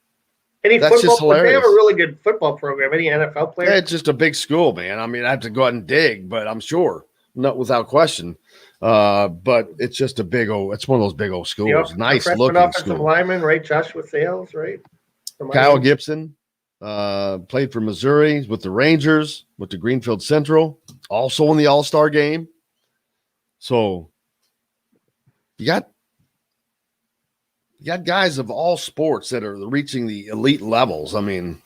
any that's football, just hilarious. They have a really good football program. Any NFL players? Yeah, it's just a big school, man. I mean, I have to go out and dig, but I'm sure, not without question. But it's just it's one of those big old schools. Yep. Nice looking offensive school. Lineman, right? Joshua Sales, right? Kyle Gibson played for Missouri with the Rangers, with the Greenfield Central, also in the All-Star game. So you got guys of all sports that are reaching the elite levels. I mean,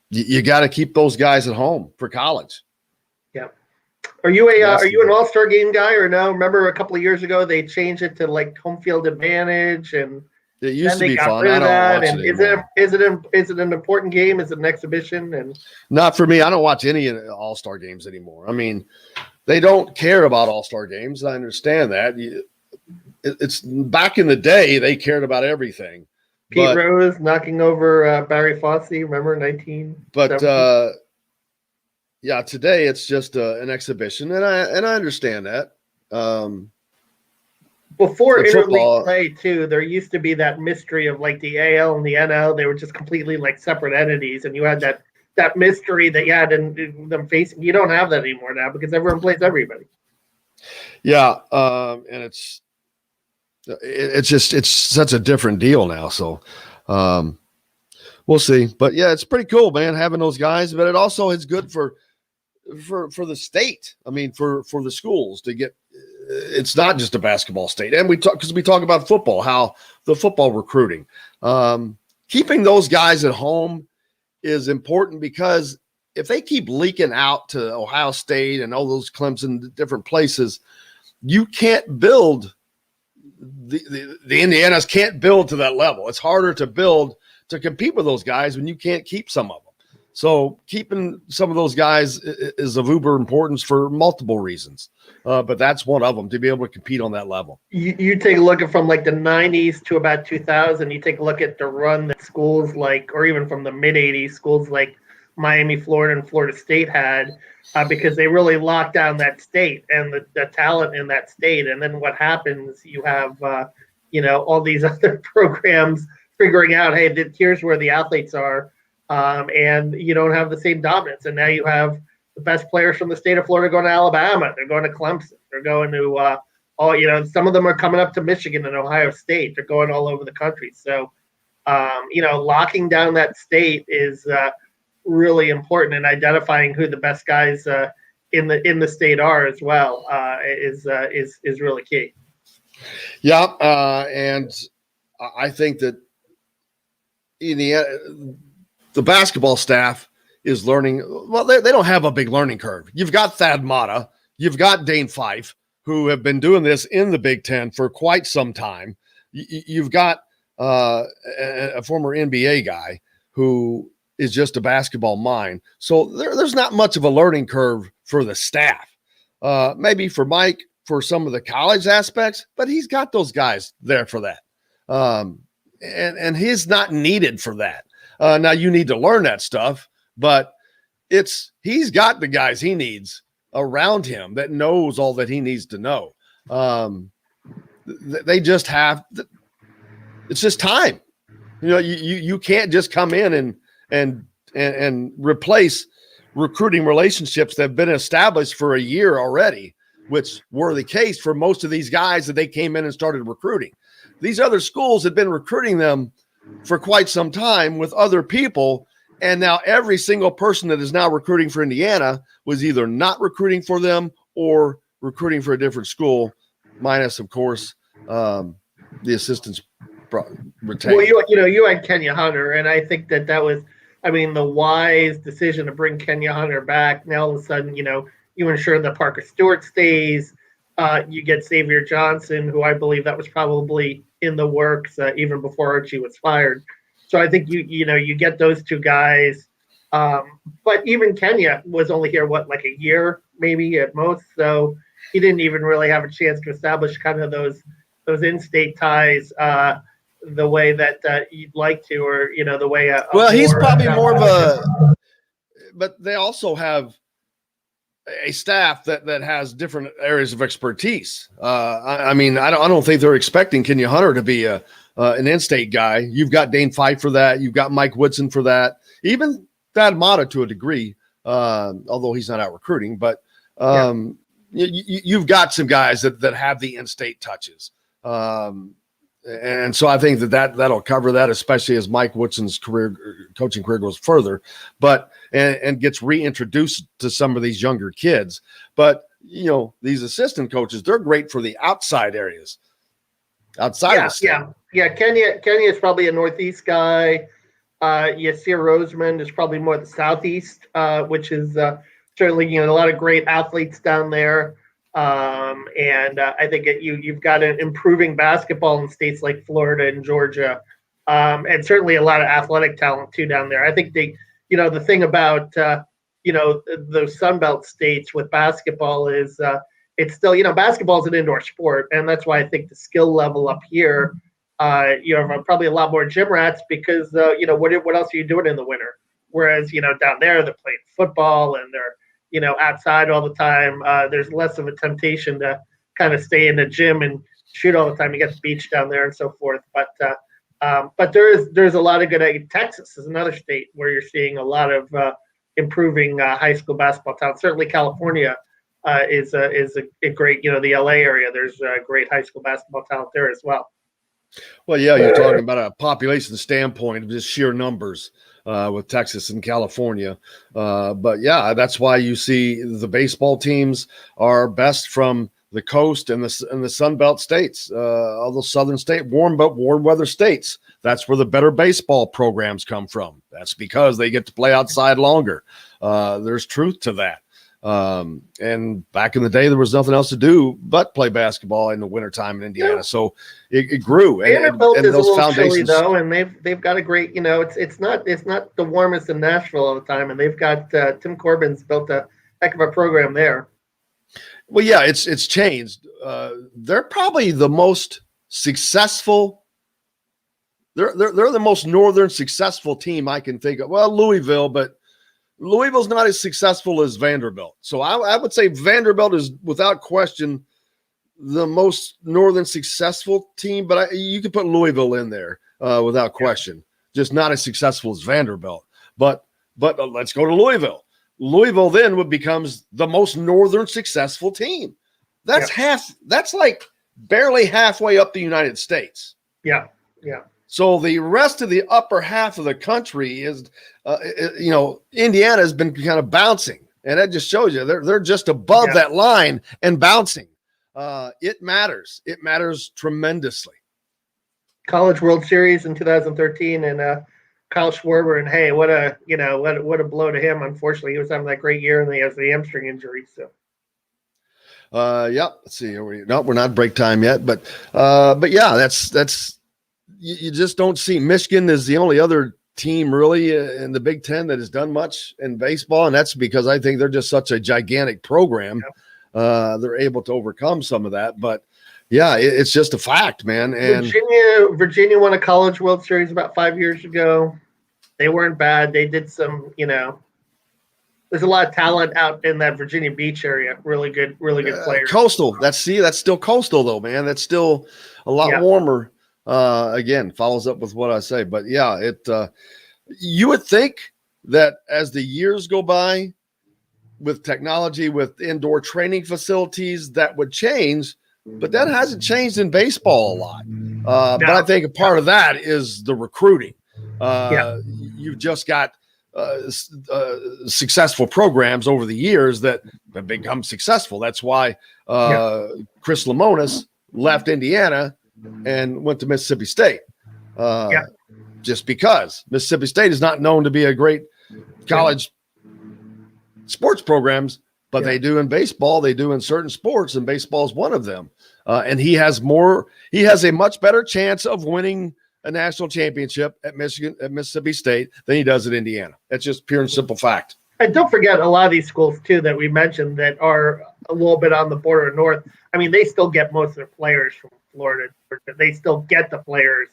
you got to keep those guys at home for college. Yeah. Are you an All-Star game guy or no? Remember a couple of years ago they changed it to like home field advantage, and it used to be fun. I don't watch it anymore. Is it an important game? Is it an exhibition? And not for me. I don't watch any All-Star games anymore. I mean, they don't care about All-Star games. I understand that. It's back in the day they cared about everything. Pete Rose knocking over Barry Fosse. Remember 19? But yeah, today it's just an exhibition, and I understand that. Before interleague play too, there used to be that mystery of like the AL and the NL. They were just completely like separate entities, and you had that mystery that you had in them facing. You don't have that anymore now because everyone plays everybody. Yeah, and it's such a different deal now. So we'll see. But yeah, it's pretty cool, man, having those guys. But it also is good for the state. I mean, for the schools to get. It's not just a basketball state, and we talk about football, how the football recruiting, keeping those guys at home is important, because if they keep leaking out to Ohio State and all those Clemson different places, you can't build. The Indianas can't build to that level. It's harder to build to compete with those guys when you can't keep some of them. So keeping some of those guys is of uber importance for multiple reasons. But that's one of them, to be able to compete on that level. You take a look at from like the 90s to about 2000, you take a look at the run that schools like, or even from the mid 80s, schools like Miami, Florida, and Florida State had, because they really locked down that state and the talent in that state. And then what happens, you have, all these other programs figuring out, hey, here's where the athletes are. And you don't have the same dominance. And now you have the best players from the state of Florida going to Alabama. They're going to Clemson. They're going to, some of them are coming up to Michigan and Ohio State. They're going all over the country. So, locking down that state is really important, and identifying who the best guys in the state are as well is really key. Yeah, and I think that the basketball staff is learning. Well, they don't have a big learning curve. You've got Thad Matta, you've got Dane Fife, who have been doing this in the Big Ten for quite some time. You've got a former NBA guy who is just a basketball mind. So there's not much of a learning curve for the staff. Maybe for Mike, for some of the college aspects, but he's got those guys there for that. And he's not needed for that. Now you need to learn that stuff, but he's got the guys he needs around him that knows all that he needs to know. They just have, it's just time. You can't just come in and replace recruiting relationships that have been established for a year already, which were the case for most of these guys that they came in and started recruiting. These other schools had been recruiting them for quite some time with other people, and now every single person that is now recruiting for Indiana was either not recruiting for them or recruiting for a different school, minus, of course, the assistants retained. Well, you had Kenya Hunter, and I think that was, the wise decision to bring Kenya Hunter back. Now all of a sudden, you ensure that Parker Stewart stays. You get Xavier Johnson, who I believe that was probably in the works even before Archie was fired. So I think you get those two guys. But even Kenya was only here like a year, maybe at most. So he didn't even really have a chance to establish kind of those in-state ties the way that you'd like to, or the way. He's probably more of a. But they also have a staff that has different areas of expertise. I mean, I don't think they're expecting Kenya Hunter to be an in-state guy. You've got Dane Fife for that. You've got Mike Woodson for that. Even Thad Mata to a degree, although he's not out recruiting. But you've got some guys that have the in-state touches. And so I think that'll cover that, especially as Mike Woodson's coaching career goes further, and gets reintroduced to some of these younger kids. But these assistant coaches, they're great for the outside areas, outside of the state. Kenya is probably a Northeast guy. Yasir Roseman is probably more the Southeast, which is certainly a lot of great athletes down there. And I think you've got an improving basketball in states like Florida and Georgia, and certainly a lot of athletic talent too down there. I think the thing about those Sunbelt states with basketball is it's still basketball is an indoor sport, and that's why I think the skill level up here you have probably a lot more gym rats because what else are you doing in the winter? Whereas down there they're playing football and they're outside all the time. There's less of a temptation to kind of stay in the gym and shoot all the time. You get the beach down there and so forth. But there's a lot of good. Texas is another state where you're seeing a lot of improving high school basketball talent. Certainly California is a great, the LA area. There's a great high school basketball talent there as well. Well, yeah, you're talking about a population standpoint of just sheer numbers. With Texas and California. But yeah, that's why you see the baseball teams are best from the coast and the Sun Belt states, all those southern state, warm weather states. That's where the better baseball programs come from. That's because they get to play outside longer. There's truth to that. And back in the day, there was nothing else to do but play basketball in the wintertime in Indiana. Yeah. So it grew. Vanderbilt is those a little chilly though, and they've got a great, it's not the warmest in Nashville all the time, and they've got Tim Corbin's built a heck of a program there. Well, yeah, it's changed. They're probably the most successful. They're the most northern successful team I can think of. Well, Louisville, but Louisville's not as successful as Vanderbilt. So I would say Vanderbilt is without question the most northern successful team, but you could put Louisville in there without question. Just not as successful as Vanderbilt. But let's go to Louisville. Louisville then becomes the most northern successful team. That's that's like barely halfway up the United States. Yeah. So the rest of the upper half of the country is, Indiana has been kind of bouncing, and that just shows you they're just above that line and bouncing. It matters. It matters tremendously. College World Series in 2013, and Kyle Schwarber, and hey, what a blow to him. Unfortunately, he was having that great year, and he has the hamstring injury. So. Let's see. We're not break time yet, but yeah, that's. You just don't see. Michigan is the only other team really in the Big Ten that has done much in baseball, and that's because I think they're just such a gigantic program. They're able to overcome some of that, but yeah, it's just a fact, man. And Virginia won a College World Series about 5 years ago. They weren't bad. They did some, there's a lot of talent out in that Virginia Beach area. Really good players. Coastal. That's still coastal though, man. That's still a lot warmer. Again, follows up with what I say, but yeah, you would think that as the years go by with technology, with indoor training facilities, that would change, but that hasn't changed in baseball a lot. But I think a part of that is the recruiting. You've just got successful programs over the years that have become successful. That's why Chris Lemonis left Indiana and went to Mississippi State. Just because Mississippi State is not known to be a great college sports programs, but they do in baseball. They do in certain sports, and baseball is one of them. And he has a much better chance of winning a national championship at Mississippi State than he does at Indiana. That's just pure and simple fact. And don't forget a lot of these schools, too, that we mentioned that are a little bit on the border of north. I mean, they still get most of their players from Florida. They still get the players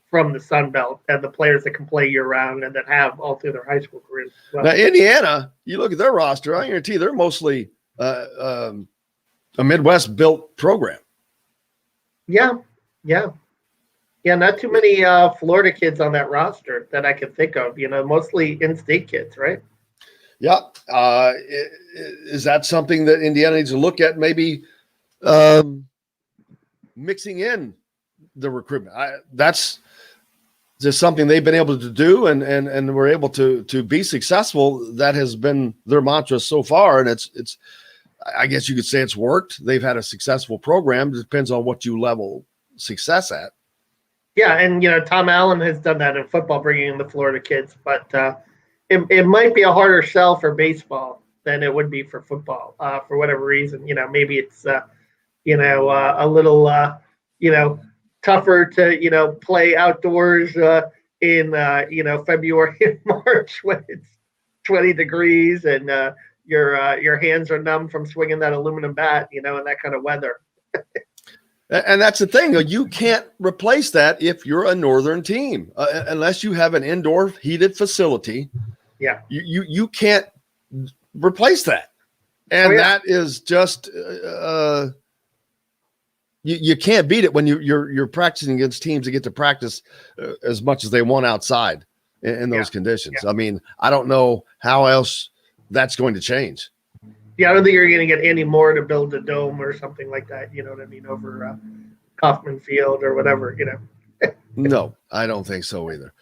from the Sun Belt and the players that can play year-round and that have all through their high school careers. Well, Now, Indiana, you look at their roster, I guarantee they're mostly a Midwest-built program. Yeah. Not too many Florida kids on that roster that I can think of. Mostly in-state kids, right? Yeah. Is that something that Indiana needs to look at? Maybe mixing in the recruitment. That's just something they've been able to do, and we're able to be successful. That has been their mantra so far, and it's. I guess you could say it's worked. They've had a successful program. It depends on what you level success at. Yeah, and Tom Allen has done that in football, bringing in the Florida kids, but it might be a harder sell for baseball than it would be for football for whatever reason. Maybe it's a little tougher to play outdoors in February and March when it's 20 degrees and your hands are numb from swinging that aluminum bat, in that kind of weather. And that's the thing. You can't replace that if you're a northern team, unless you have an indoor heated facility. Yeah, you can't replace that, and that is just you can't beat it when you're practicing against teams that get to practice as much as they want outside in those conditions. Yeah. I mean, I don't know how else that's going to change. Yeah, I don't think you're going to get any more to build a dome or something like that. You know what I mean? Over Kauffman Field or whatever, No, I don't think so either.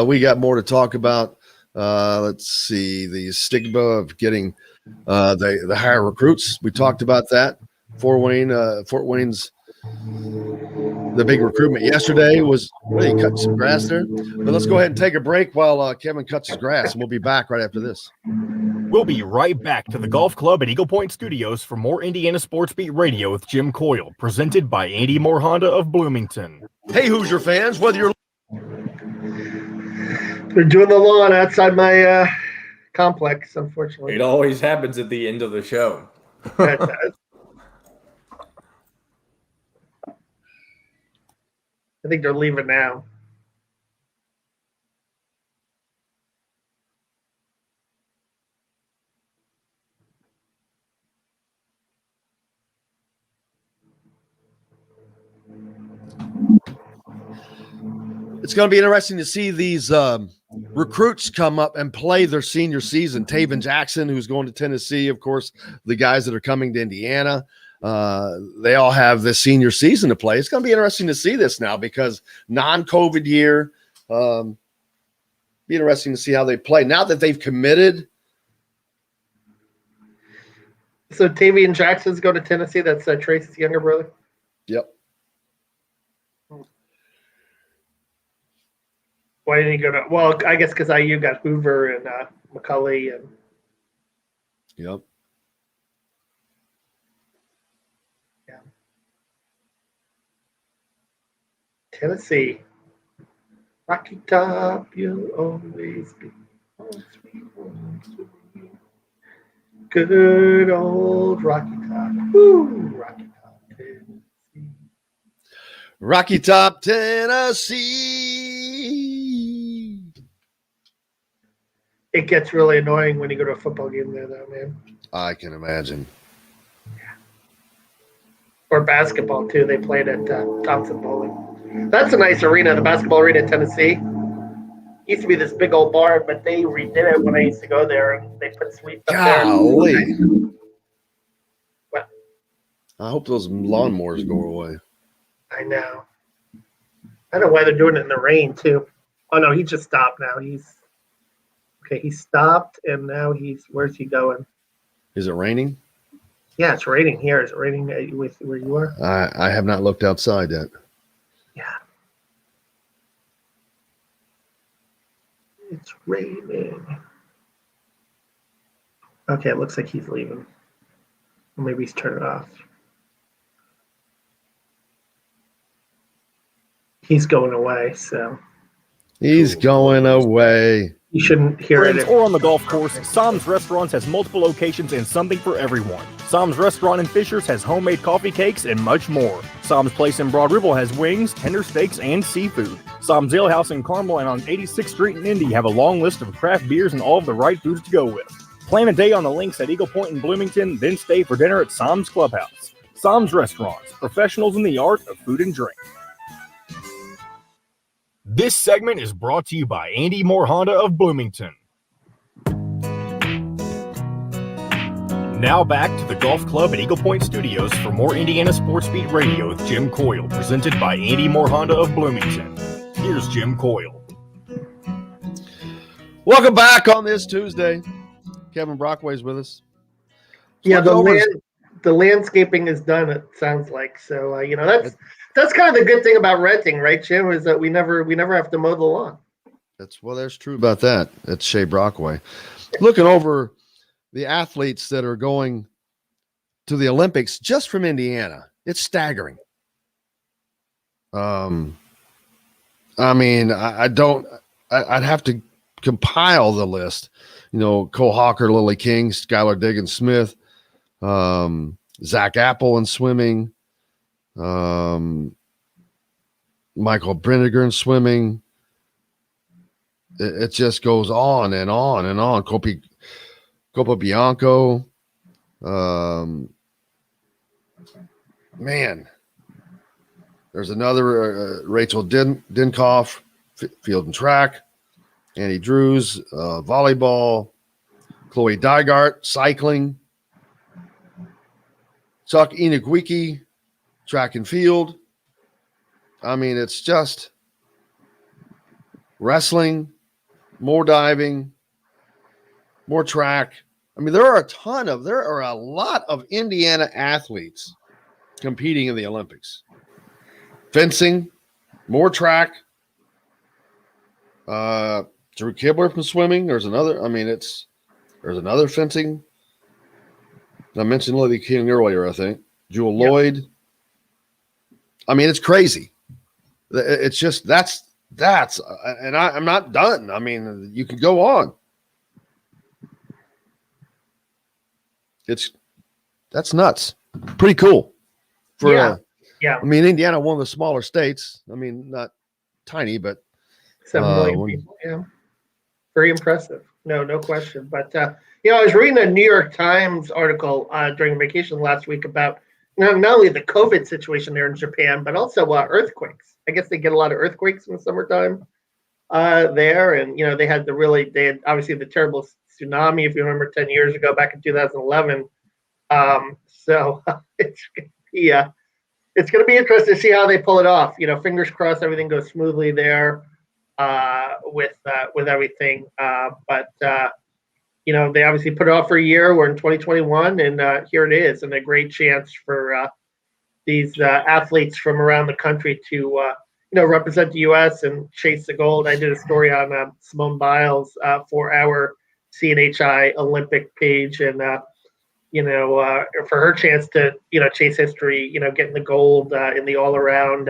We got more to talk about. Let's see, the stigma of getting the higher recruits. We talked about that. Fort Wayne's the big recruitment yesterday was really cutting some grass there. But let's go ahead and take a break while Kevin cuts his grass, and we'll be back right after this. We'll be right back to the Golf Club at Eagle Point Studios for more Indiana Sports Beat Radio with Jim Coyle, presented by Andy Moore Honda of Bloomington. Hey, Hoosier fans, whether you're they're doing the lawn outside my complex, unfortunately. It always happens at the end of the show. It does. I think they're leaving now. It's going to be interesting to see these recruits come up and play their senior season. Taven Jackson, who's going to Tennessee, of course, the guys that are coming to Indiana. They all have this senior season to play. It's going to be interesting to see this now because non-COVID year. Be interesting to see how they play now that they've committed. So Tavian Jackson's going to Tennessee. That's Tracy's younger brother. Yep. Why didn't he go to? Well, I guess because IU got Hoover and McCulley and. Yep. Yeah. Tennessee. Rocky Top, you'll always be. Good old Rocky Top. Woo, Rocky Top, Tennessee. Rocky Top, Tennessee. It gets really annoying when you go to a football game there, though, man. I can imagine. Yeah. Or basketball, too. They played at Thompson Bowling. That's a nice arena, the basketball arena in Tennessee. Used to be this big old barn, but they redid it when I used to go there, and they put suites up Golly. there. What? I hope those lawnmowers go away. I know. I don't know why they're doing it in the rain, too. Oh, no, he just stopped now. He stopped, and now where's he going? Is it raining? Yeah, it's raining here. Is it raining where you are? I have not looked outside yet. Yeah. It's raining. Okay, it looks like he's leaving. Or maybe he's turning it off. He's going away, so He's going away. you shouldn't hear Friends it. or on the golf course, Sam's Restaurants has multiple locations and something for everyone. Sam's Restaurant in Fishers has homemade coffee cakes and much more. Sam's Place in Broad Ripple has wings, tender steaks, and seafood. Sam's Ale House in Carmel and on 86th Street in Indy have a long list of craft beers and all of the right foods to go with. Plan a day on the links at Eagle Point in Bloomington, then stay for dinner at Sam's Clubhouse. Sam's Restaurants, professionals in the art of food and drink. This segment is brought to you by Andy Moore Honda of Bloomington. Now back to the Golf Club at Eagle Point Studios for more Indiana Sports Beat Radio with Jim Coyle, presented by Andy Moore Honda of Bloomington. Here's Jim Coyle. Welcome back on this Tuesday. Kevin Brockway's with us. Yeah, the landscaping is done, it sounds like. So, that's kind of the good thing about renting, right, Jim, is that we never have to mow the lawn. There's true about that. That's Shea Brockway. Looking over the athletes that are going to the Olympics just from Indiana, it's staggering. I'd have to compile the list. Cole Hawker, Lily King, Skylar Diggins Smith, Zach Apple in swimming, Michael Brenniger in swimming. It just goes on and on and on. Copa Bianco. Man, there's another Rachel Dinkoff, field and track. Andy Drews, volleyball. Chloe Dygart, cycling. Chuck Inagwiki, track and field. It's just wrestling, more diving, more track. There are a lot of Indiana athletes competing in the Olympics. Fencing, more track. Drew Kibler from swimming. There's another fencing. I mentioned Lily King earlier, I think. Jewel Lloyd. It's crazy. It's just that's and I'm not done. You could go on. That's nuts. Pretty cool. Indiana, one of the smaller states. Not tiny, but 7 million people. Yeah, very impressive. No question. But I was reading a New York Times article during vacation last week about not only the COVID situation there in Japan, but also earthquakes. I guess they get a lot of earthquakes in the summertime there, and they had obviously the terrible tsunami, if you remember, 10 years ago, back in 2011. So it's going to be interesting to see how they pull it off. Fingers crossed, everything goes smoothly there with everything. But they obviously put it off for a year. We're in 2021, and here it is, and a great chance for these athletes from around the country to represent the U.S. and chase the gold. I did a story on Simone Biles for our CNHI Olympic page, and for her chance to chase history, getting the gold in the all around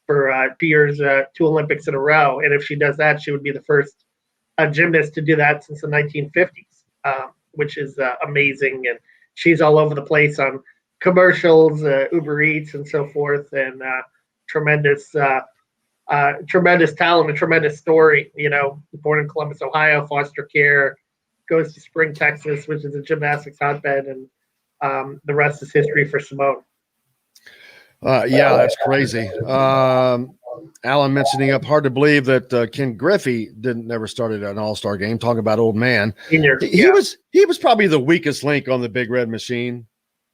for 2 years, 2 Olympics in a row. And if she does that, she would be the first gymnast to do that since the 1950s, which is amazing. And she's all over the place on commercials, Uber Eats, and so forth, and tremendous talent, a tremendous story. Born in Columbus, Ohio, foster care, goes to Spring, Texas, which is a gymnastics hotbed, and the rest is history for Simone. That's crazy. Alan mentioning up, hard to believe that Ken Griffey never started an all-star game. Talking about old man. He was probably the weakest link on the Big Red Machine.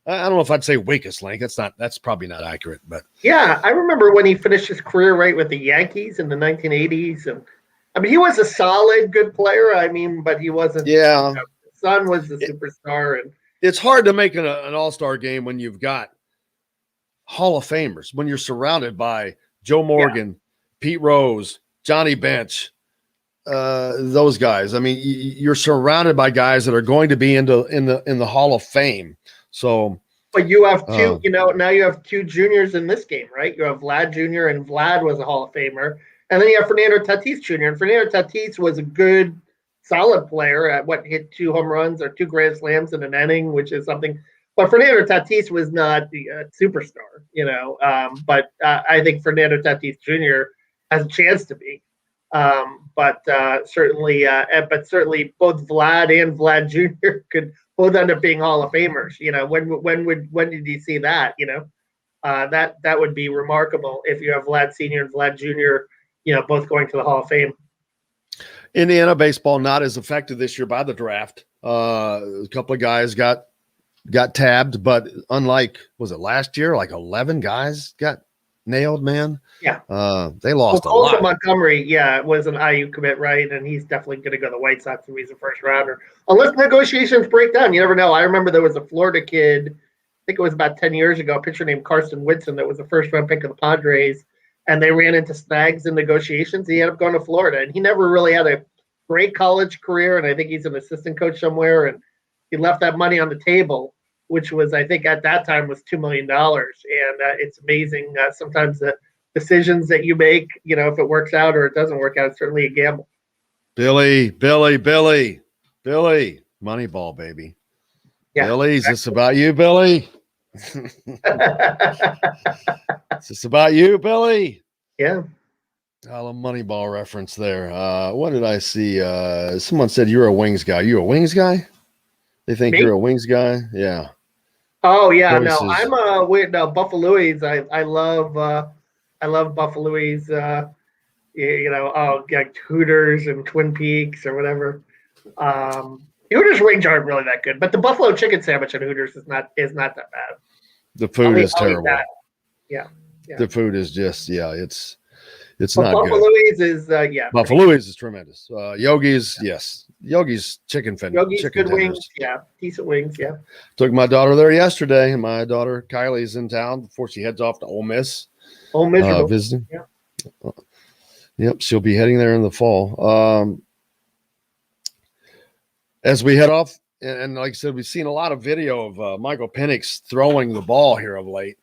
I don't know if I'd say weakest link. That's probably not accurate, but yeah, I remember when he finished his career right with the Yankees in the 1980s, and he was a solid, good player. But he wasn't. Yeah, his son was the superstar, and it's hard to make an all-star game when you've got Hall of Famers, when you're surrounded by Joe Morgan, Pete Rose, Johnny Bench. those guys. I mean, you're surrounded by guys that are going to be in the Hall of Fame. So, but you have two. Now you have two juniors in this game, right? You have Vlad Jr. and Vlad was a Hall of Famer, and then you have Fernando Tatis Jr. And Fernando Tatis was a good, solid player at hit 2 home runs or 2 grand slams in an inning, which is something. But Fernando Tatis was not the superstar, But I think Fernando Tatis Jr. has a chance to be. But certainly both Vlad and Vlad Jr. could both end up being Hall of Famers. When did you see that? That would be remarkable if you have Vlad Sr. and Vlad Jr. Both going to the Hall of Fame. Indiana baseball not as affected this year by the draft. A couple of guys got tabbed, but unlike, was it last year? Like 11 guys got nailed, man. Yeah. They lost a lot. Montgomery, was an IU commit, right? And he's definitely going to go to the White Sox if he's a first rounder. Unless negotiations break down. You never know. I remember there was a Florida kid, I think it was about 10 years ago, a pitcher named Carson Whitson that was the first round pick of the Padres, and they ran into snags in negotiations. He ended up going to Florida, and he never really had a great college career, and I think he's an assistant coach somewhere, and he left that money on the table, which was, I think at that time, was $2 million. And it's amazing sometimes the decisions that you make, if it works out or it doesn't work out, it's certainly a gamble. Billy, Moneyball, baby. Yeah, Billy, is this about you, Billy? Is this about you, Billy? Yeah. A Moneyball reference there. What did I see? Someone said you're a wings guy. You a wings guy? They think you're a wings guy? Yeah. Oh yeah, no, I'm Buffalo's. I love Buffalo's. Like Hooters and Twin Peaks or whatever. Hooters wings aren't really that good, but the buffalo chicken sandwich at Hooters is not that bad. The food is terrible. Yeah. The food is just it's but not Buffalo's good. Buffalo's is tremendous. Yogi's, yes. Yogi's chicken Yogi's chicken good tenders. wings, yeah, decent wings, yeah. Took my daughter there yesterday. My daughter Kylie's in town before she heads off to Ole Miss. Ole Miss visiting. Yeah. Yep, she'll be heading there in the fall. As we head off, and like I said, we've seen a lot of video of Michael Penix throwing the ball here of late,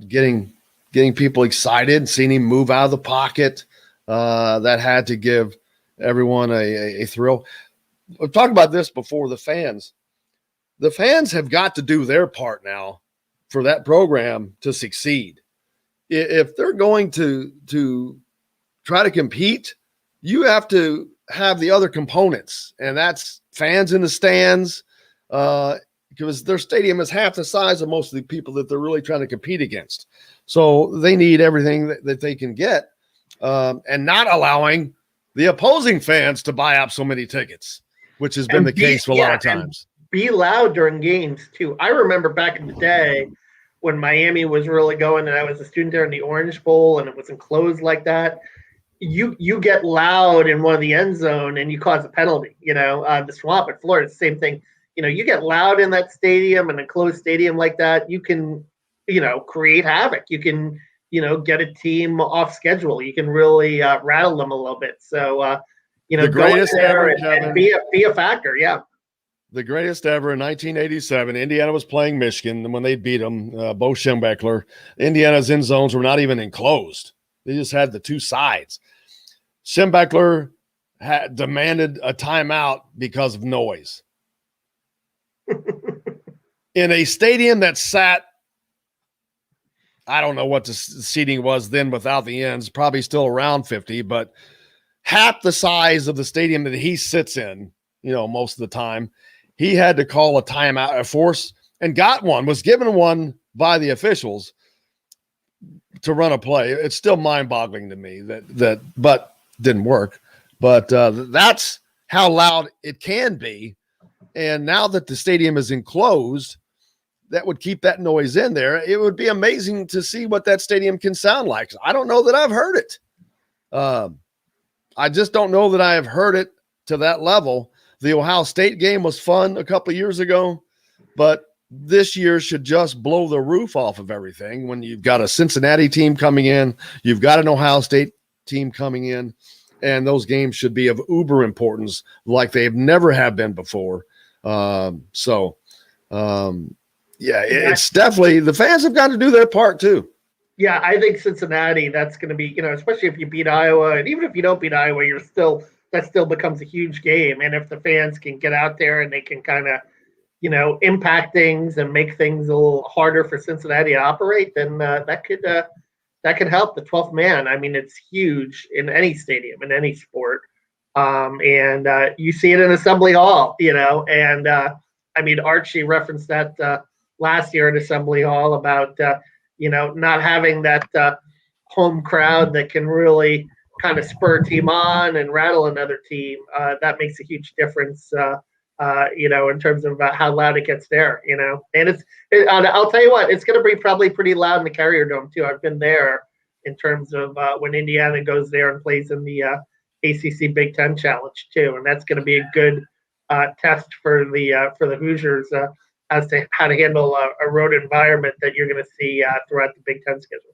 getting people excited, seeing him move out of the pocket. That had to give everyone a thrill. We've talked about this before. The fans have got to do their part now for that program to succeed. If they're going to try to compete, you have to have the other components, and that's fans in the stands, because their stadium is half the size of most of the people that they're really trying to compete against. So they need everything that they can get, and not allowing the opposing fans to buy up so many tickets, which has been the case for a lot of times. Be loud during games too. I remember back in the day when Miami was really going, and I was a student there in the Orange Bowl, and it was enclosed like that. You get loud in one of the end zone, and you cause a penalty. The Swamp at Florida, it's the same thing. You get loud in that stadium, an enclosed stadium like that, you can, create havoc. You can, get a team off schedule. You can really rattle them a little bit. So, the greatest ever, and be a factor. Yeah. The greatest ever in 1987. Indiana was playing Michigan, and when they beat them, Bo Schembechler, Indiana's end zones were not even enclosed. They just had the two sides. Schembechler had demanded a timeout because of noise. In a stadium that sat, I don't know what the seating was then without the ends, probably still around 50, but half the size of the stadium that he sits in, most of the time, he had to call a timeout, a force, and got one, was given one by the officials to run a play. It's still mind-boggling to me that but didn't work. But that's how loud it can be. And now that the stadium is enclosed, that would keep that noise in there. It would be amazing to see what that stadium can sound like. I don't know that I've heard it. I just don't know that I have heard it to that level. The Ohio State game was fun a couple of years ago, but this year should just blow the roof off of everything when you've got a Cincinnati team coming in, you've got an Ohio State team coming in. and those games should be of uber importance like they've never have been before. It's definitely the fans have got to do their part too. Yeah, I think Cincinnati, that's going to be, especially if you beat Iowa, and even if you don't beat Iowa, that still becomes a huge game. And if the fans can get out there and they can kind of, impact things and make things a little harder for Cincinnati to operate, then that could help the 12th man. I mean, it's huge in any stadium, in any sport. And you see it in Assembly Hall, and I mean, Archie referenced that last year at Assembly Hall about, not having that home crowd that can really kind of spur a team on and rattle another team. That makes a huge difference, in terms of how loud it gets there, and I'll tell you what, it's going to be probably pretty loud in the Carrier Dome too. I've been there in terms of when Indiana goes there and plays in the ACC Big Ten Challenge too. And that's going to be a good test for the Hoosiers as to how to handle a road environment that you're going to see throughout the Big Ten schedule.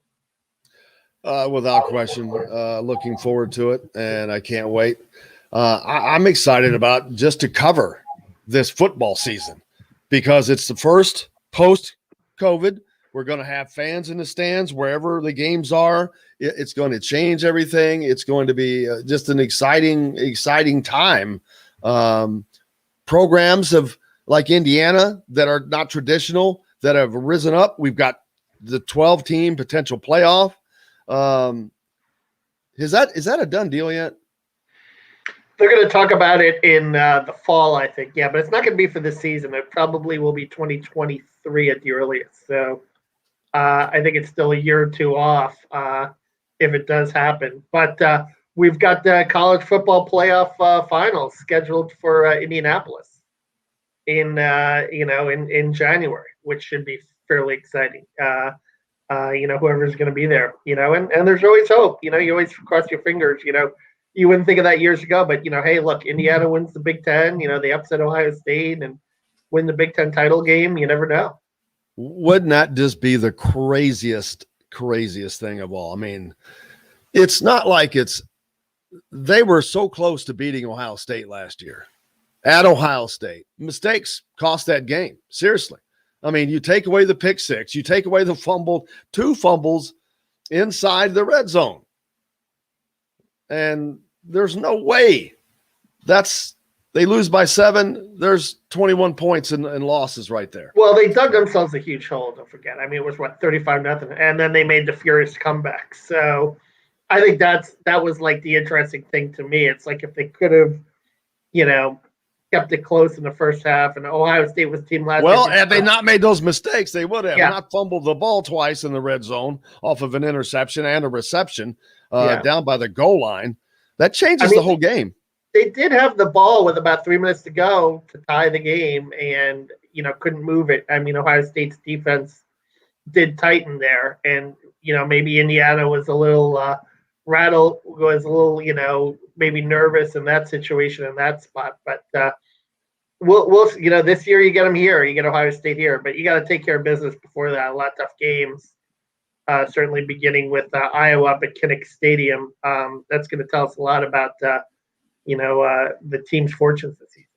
Without question, looking forward to it, and I can't wait. I'm excited about just to cover this football season because it's the first post-COVID. We're going to have fans in the stands wherever the games are. It's going to change everything. It's going to be just an exciting time. Programs like Indiana that are not traditional that have risen up. We've got the 12-team potential playoff. Is that a done deal yet? They're going to talk about it in the fall, I think. Yeah, but it's not going to be for this season. It probably will be 2023 at the earliest. So I think it's still a year or two off if it does happen. But we've got the college football playoff finals scheduled for Indianapolis in January, which should be fairly exciting. Whoever's going to be there, and there's always hope. You always cross your fingers. You wouldn't think of that years ago, but hey, look, Indiana wins the Big Ten. They upset Ohio State and win the Big Ten title game. You never know. Wouldn't that just be the craziest thing of all? I mean, it's not like they were so close to beating Ohio State last year at Ohio State. Mistakes cost that game. Seriously. I mean, you take away the pick six, you take away the two fumbles inside the red zone. And there's no way they lose by 7. There's 21 points in losses right there. Well, they dug themselves a huge hole, don't forget. I mean, it was 35-0, and then they made the furious comeback. So I think that was like the interesting thing to me. It's like if they could have, kept it close in the first half, and Ohio State was the team last. Well, had they not made those mistakes, they would have not fumbled the ball twice in the red zone off of an interception and a reception down by the goal line. That changes the whole game. They did have the ball with about 3 minutes to go to tie the game and, couldn't move it. I mean, Ohio State's defense did tighten there. And, maybe Indiana was a little maybe nervous in that situation, in that spot. But we'll this year you get them here. You get Ohio State here. But you got to take care of business before that. A lot of tough games. Certainly beginning with Iowa up at Kinnick Stadium. That's going to tell us a lot about, the team's fortunes this season.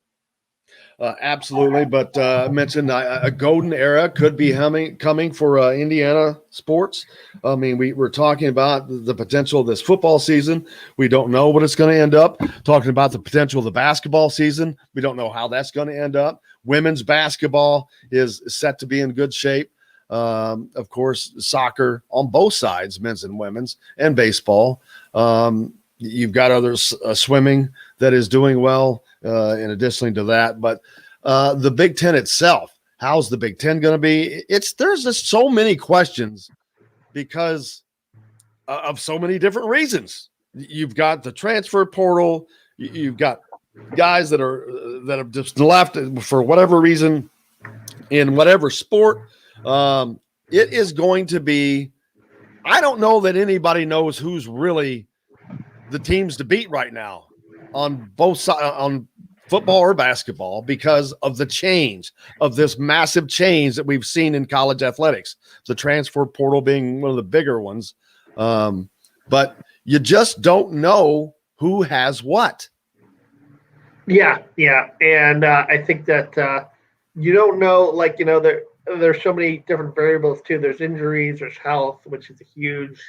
Absolutely. But I mentioned a golden era could be coming for Indiana sports. I mean, we're talking about the potential of this football season. We don't know what it's going to end up. Talking about the potential of the basketball season. We don't know how that's going to end up. Women's basketball is set to be in good shape. Of course, soccer on both sides, men's and women's, and baseball. You've got others swimming that is doing well in addition to that. But the Big Ten itself, how's the Big Ten going to be? There's just so many questions because of so many different reasons. You've got the transfer portal. You've got guys that have just left for whatever reason in whatever sport. It is going to be, I don't know that anybody knows who's really the teams to beat right now on both sides, on football or basketball, because of the change of this massive change that we've seen in college athletics, the transfer portal being one of the bigger ones. But you just don't know who has what. Yeah, and I think that you don't know, like, there's so many different variables too. There's injuries, there's health, which is a huge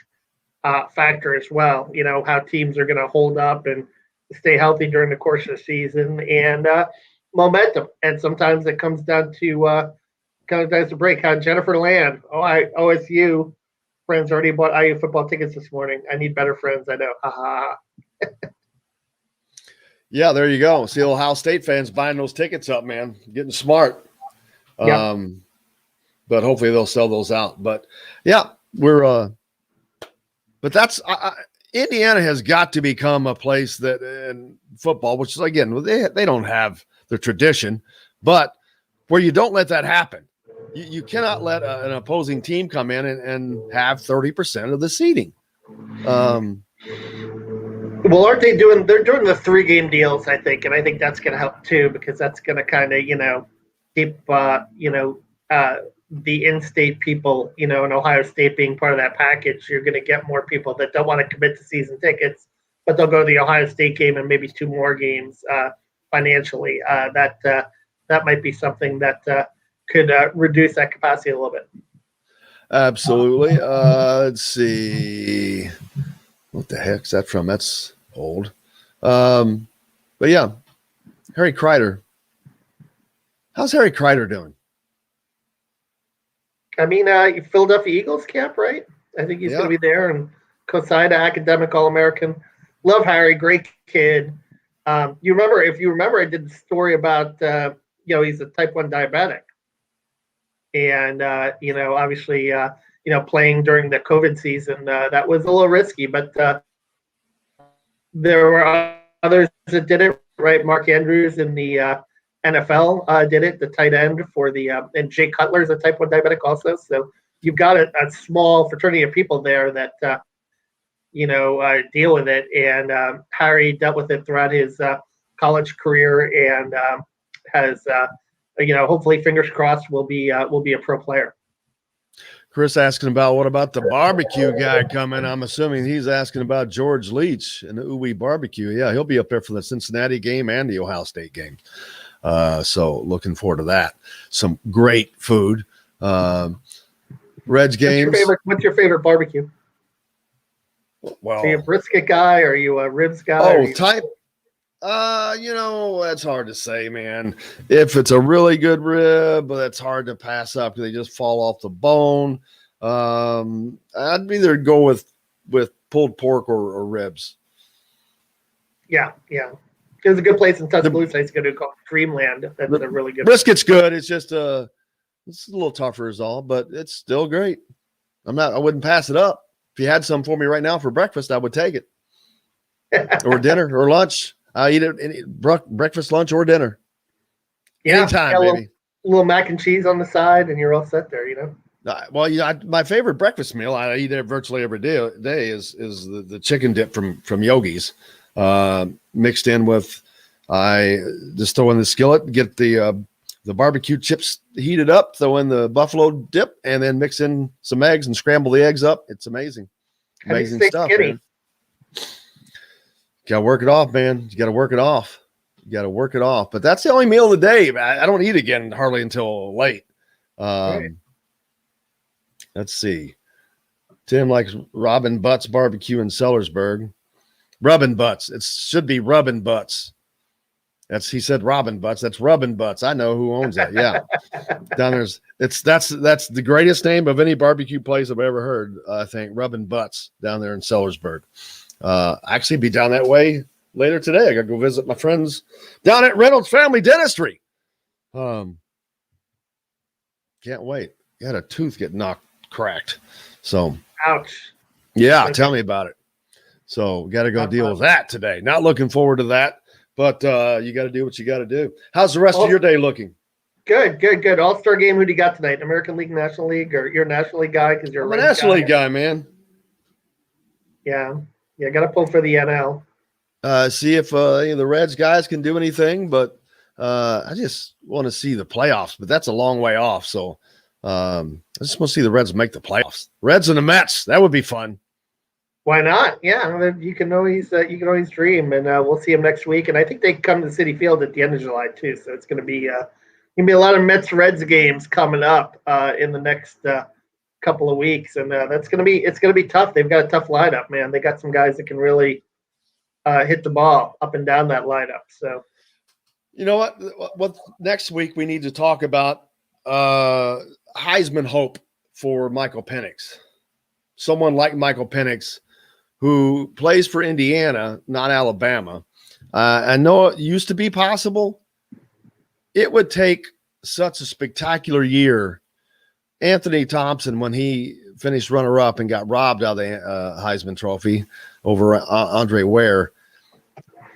factor as well. How teams are going to hold up and stay healthy during the course of the season, and momentum. And sometimes it comes down to break. Jennifer Land, OSU friends already bought IU football tickets this morning. I need better friends. I know. Ha ha. Yeah, there you go. See, Ohio State fans buying those tickets up, man, getting smart. Yeah. But hopefully they'll sell those out. But yeah, but that's Indiana has got to become a place that in football, which is, again, they don't have the tradition, but where you don't let that happen. You cannot let an opposing team come in and have 30% of the seating. Well, aren't they doing? They're doing the 3-game deals, I think, and I think that's going to help too, because that's going to kind of keep the in-state people, and Ohio State being part of that package. You're going to get more people that don't want to commit to season tickets, but they'll go to the Ohio State game and maybe 2 more games financially. That might be something that could reduce that capacity a little bit. Absolutely. Let's see. What the heck's that from? That's old. But yeah, Harry Kreider. How's Harry Kreider doing? I mean, Philadelphia Eagles camp, right? I think he's going to be there, and Kosida, academic All-American. Love Harry, great kid. If you remember, I did the story about he's a type 1 diabetic, and obviously playing during the COVID season, that was a little risky, but there were others that did it, right? Mark Andrews in the NFL did it, the tight end for and Jay Cutler's a type 1 diabetic also. So you've got a small fraternity of people there that, deal with it. And Harry dealt with it throughout his college career and has, hopefully, fingers crossed, will be a pro player. Chris asking about what about the barbecue guy coming? I'm assuming he's asking about George Leach and the Uwe barbecue. Yeah, he'll be up there for the Cincinnati game and the Ohio State game. So looking forward to that. Some great food. Reds games. What's your favorite barbecue? Well, are you a brisket guy? Or are you a ribs guy? Oh, type. That's hard to say, man. If it's a really good rib, that's hard to pass up because they just fall off the bone. I'd either go with pulled pork or ribs. Yeah. There's a good place in Tuscaloosa. It's going to call Dreamland. That's a really good. Brisket's good. It's just it's a little tougher is all, but it's still great. I wouldn't pass it up. If you had some for me right now for breakfast, I would take it. Or dinner or lunch. I eat it breakfast, lunch, or dinner. Yeah, anytime, baby. A little mac and cheese on the side, and you're all set there. Well, my favorite breakfast meal, I eat it virtually every day is the chicken dip from Yogi's, mixed in with, I just throw in the skillet, get the barbecue chips heated up, throw in the buffalo dip, and then mix in some eggs and scramble the eggs up. It's amazing. Amazing stuff, man. Got to work it off, man. You got to work it off. But that's the only meal of the day. I don't eat again hardly until late. Right. Let's see. Tim likes Robin Butts barbecue in Sellersburg. Rubbin' Butts. It should be Rubbin' Butts. He said Robin Butts. That's Rubbin' Butts. I know who owns that. Yeah. Down there's that's the greatest name of any barbecue place I've ever heard. I think Rubbin' Butts down there in Sellersburg. Actually be down that way later today. I gotta go visit my friends down at Reynolds Family Dentistry. Can't wait. Got a tooth get cracked. So ouch. Yeah, tell me about it. So got to go deal with that today. Not looking forward to that, but you got to do what you got to do. How's the rest of your day looking? Good. All-Star game. Who do you got tonight? American League, National League, or you're a National League guy because you're a National League guy, man. Yeah. Got to pull for the NL. See if the Reds guys can do anything, but I just want to see the playoffs. But that's a long way off, so I just want to see the Reds make the playoffs. Reds and the Mets, that would be fun. Why not? Yeah, you can always dream, and we'll see him next week. And I think they come to Citi Field at the end of July too, so it's going to be a lot of Mets-Reds games coming up in the next couple of weeks, and it's going to be tough. They've got a tough lineup, man. They got some guys that can really hit the ball up and down that lineup. So, you know what? Next week we need to talk about Heisman hope for Michael Penix. Someone like Michael Penix, who plays for Indiana, not Alabama. I know it used to be possible. It would take such a spectacular year. Anthony Thompson, when he finished runner-up and got robbed out of the Heisman Trophy over Andre Ware,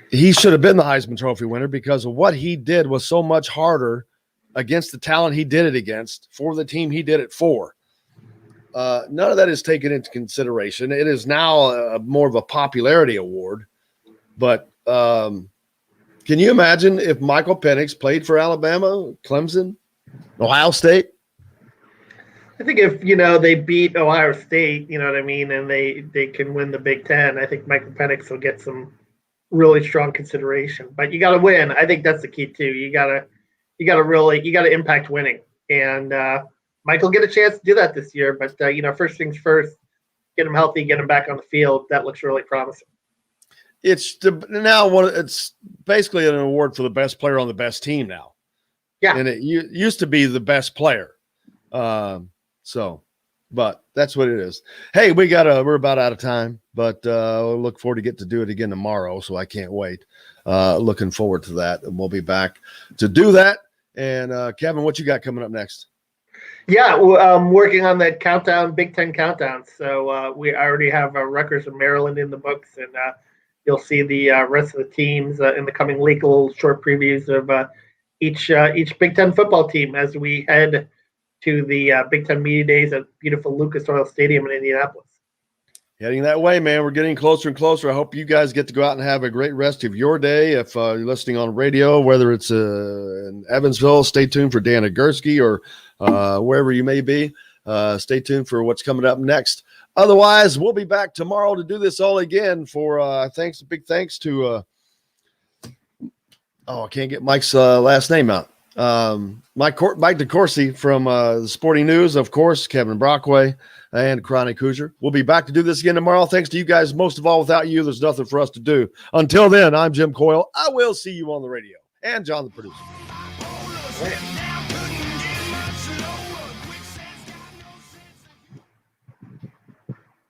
he should have been the Heisman Trophy winner because of what he did was so much harder against the talent he did it against for the team he did it for. None of that is taken into consideration. It is now more of a popularity award. But can you imagine if Michael Penix played for Alabama, Clemson, Ohio State? I think if, they beat Ohio State, you know what I mean, and they can win the Big Ten, I think Michael Penix will get some really strong consideration. But you got to win. I think that's the key too. You got to impact winning. And Mike will get a chance to do that this year, but first things first, get him healthy, get him back on the field. That looks really promising. It's basically an award for the best player on the best team now. Yeah, and it used to be the best player. But that's what it is. Hey, we're about out of time, but we'll look forward to get to do it again tomorrow. So I can't wait. Looking forward to that, and we'll be back to do that. And Kevin, what you got coming up next? Yeah, I'm working on that countdown, Big Ten countdown. So we already have Rutgers and Maryland in the books, and you'll see the rest of the teams in the coming week. Little short previews of each Big Ten football team as we head to the Big Ten Media Days at beautiful Lucas Oil Stadium in Indianapolis. Heading that way, man. We're getting closer and closer. I hope you guys get to go out and have a great rest of your day. If you're listening on radio, whether it's in Evansville, stay tuned for Dan Gursky or wherever you may be. Stay tuned for what's coming up next. Otherwise, we'll be back tomorrow to do this all again. For big thanks to I can't get Mike's last name out. Mike DeCourcy from the Sporting News, of course, Kevin Brockway, and Chronic Hoosier. We'll be back to do this again tomorrow. Thanks to you guys. Most of all, without you, there's nothing for us to do. Until then, I'm Jim Coyle. I will see you on the radio. And John, the producer.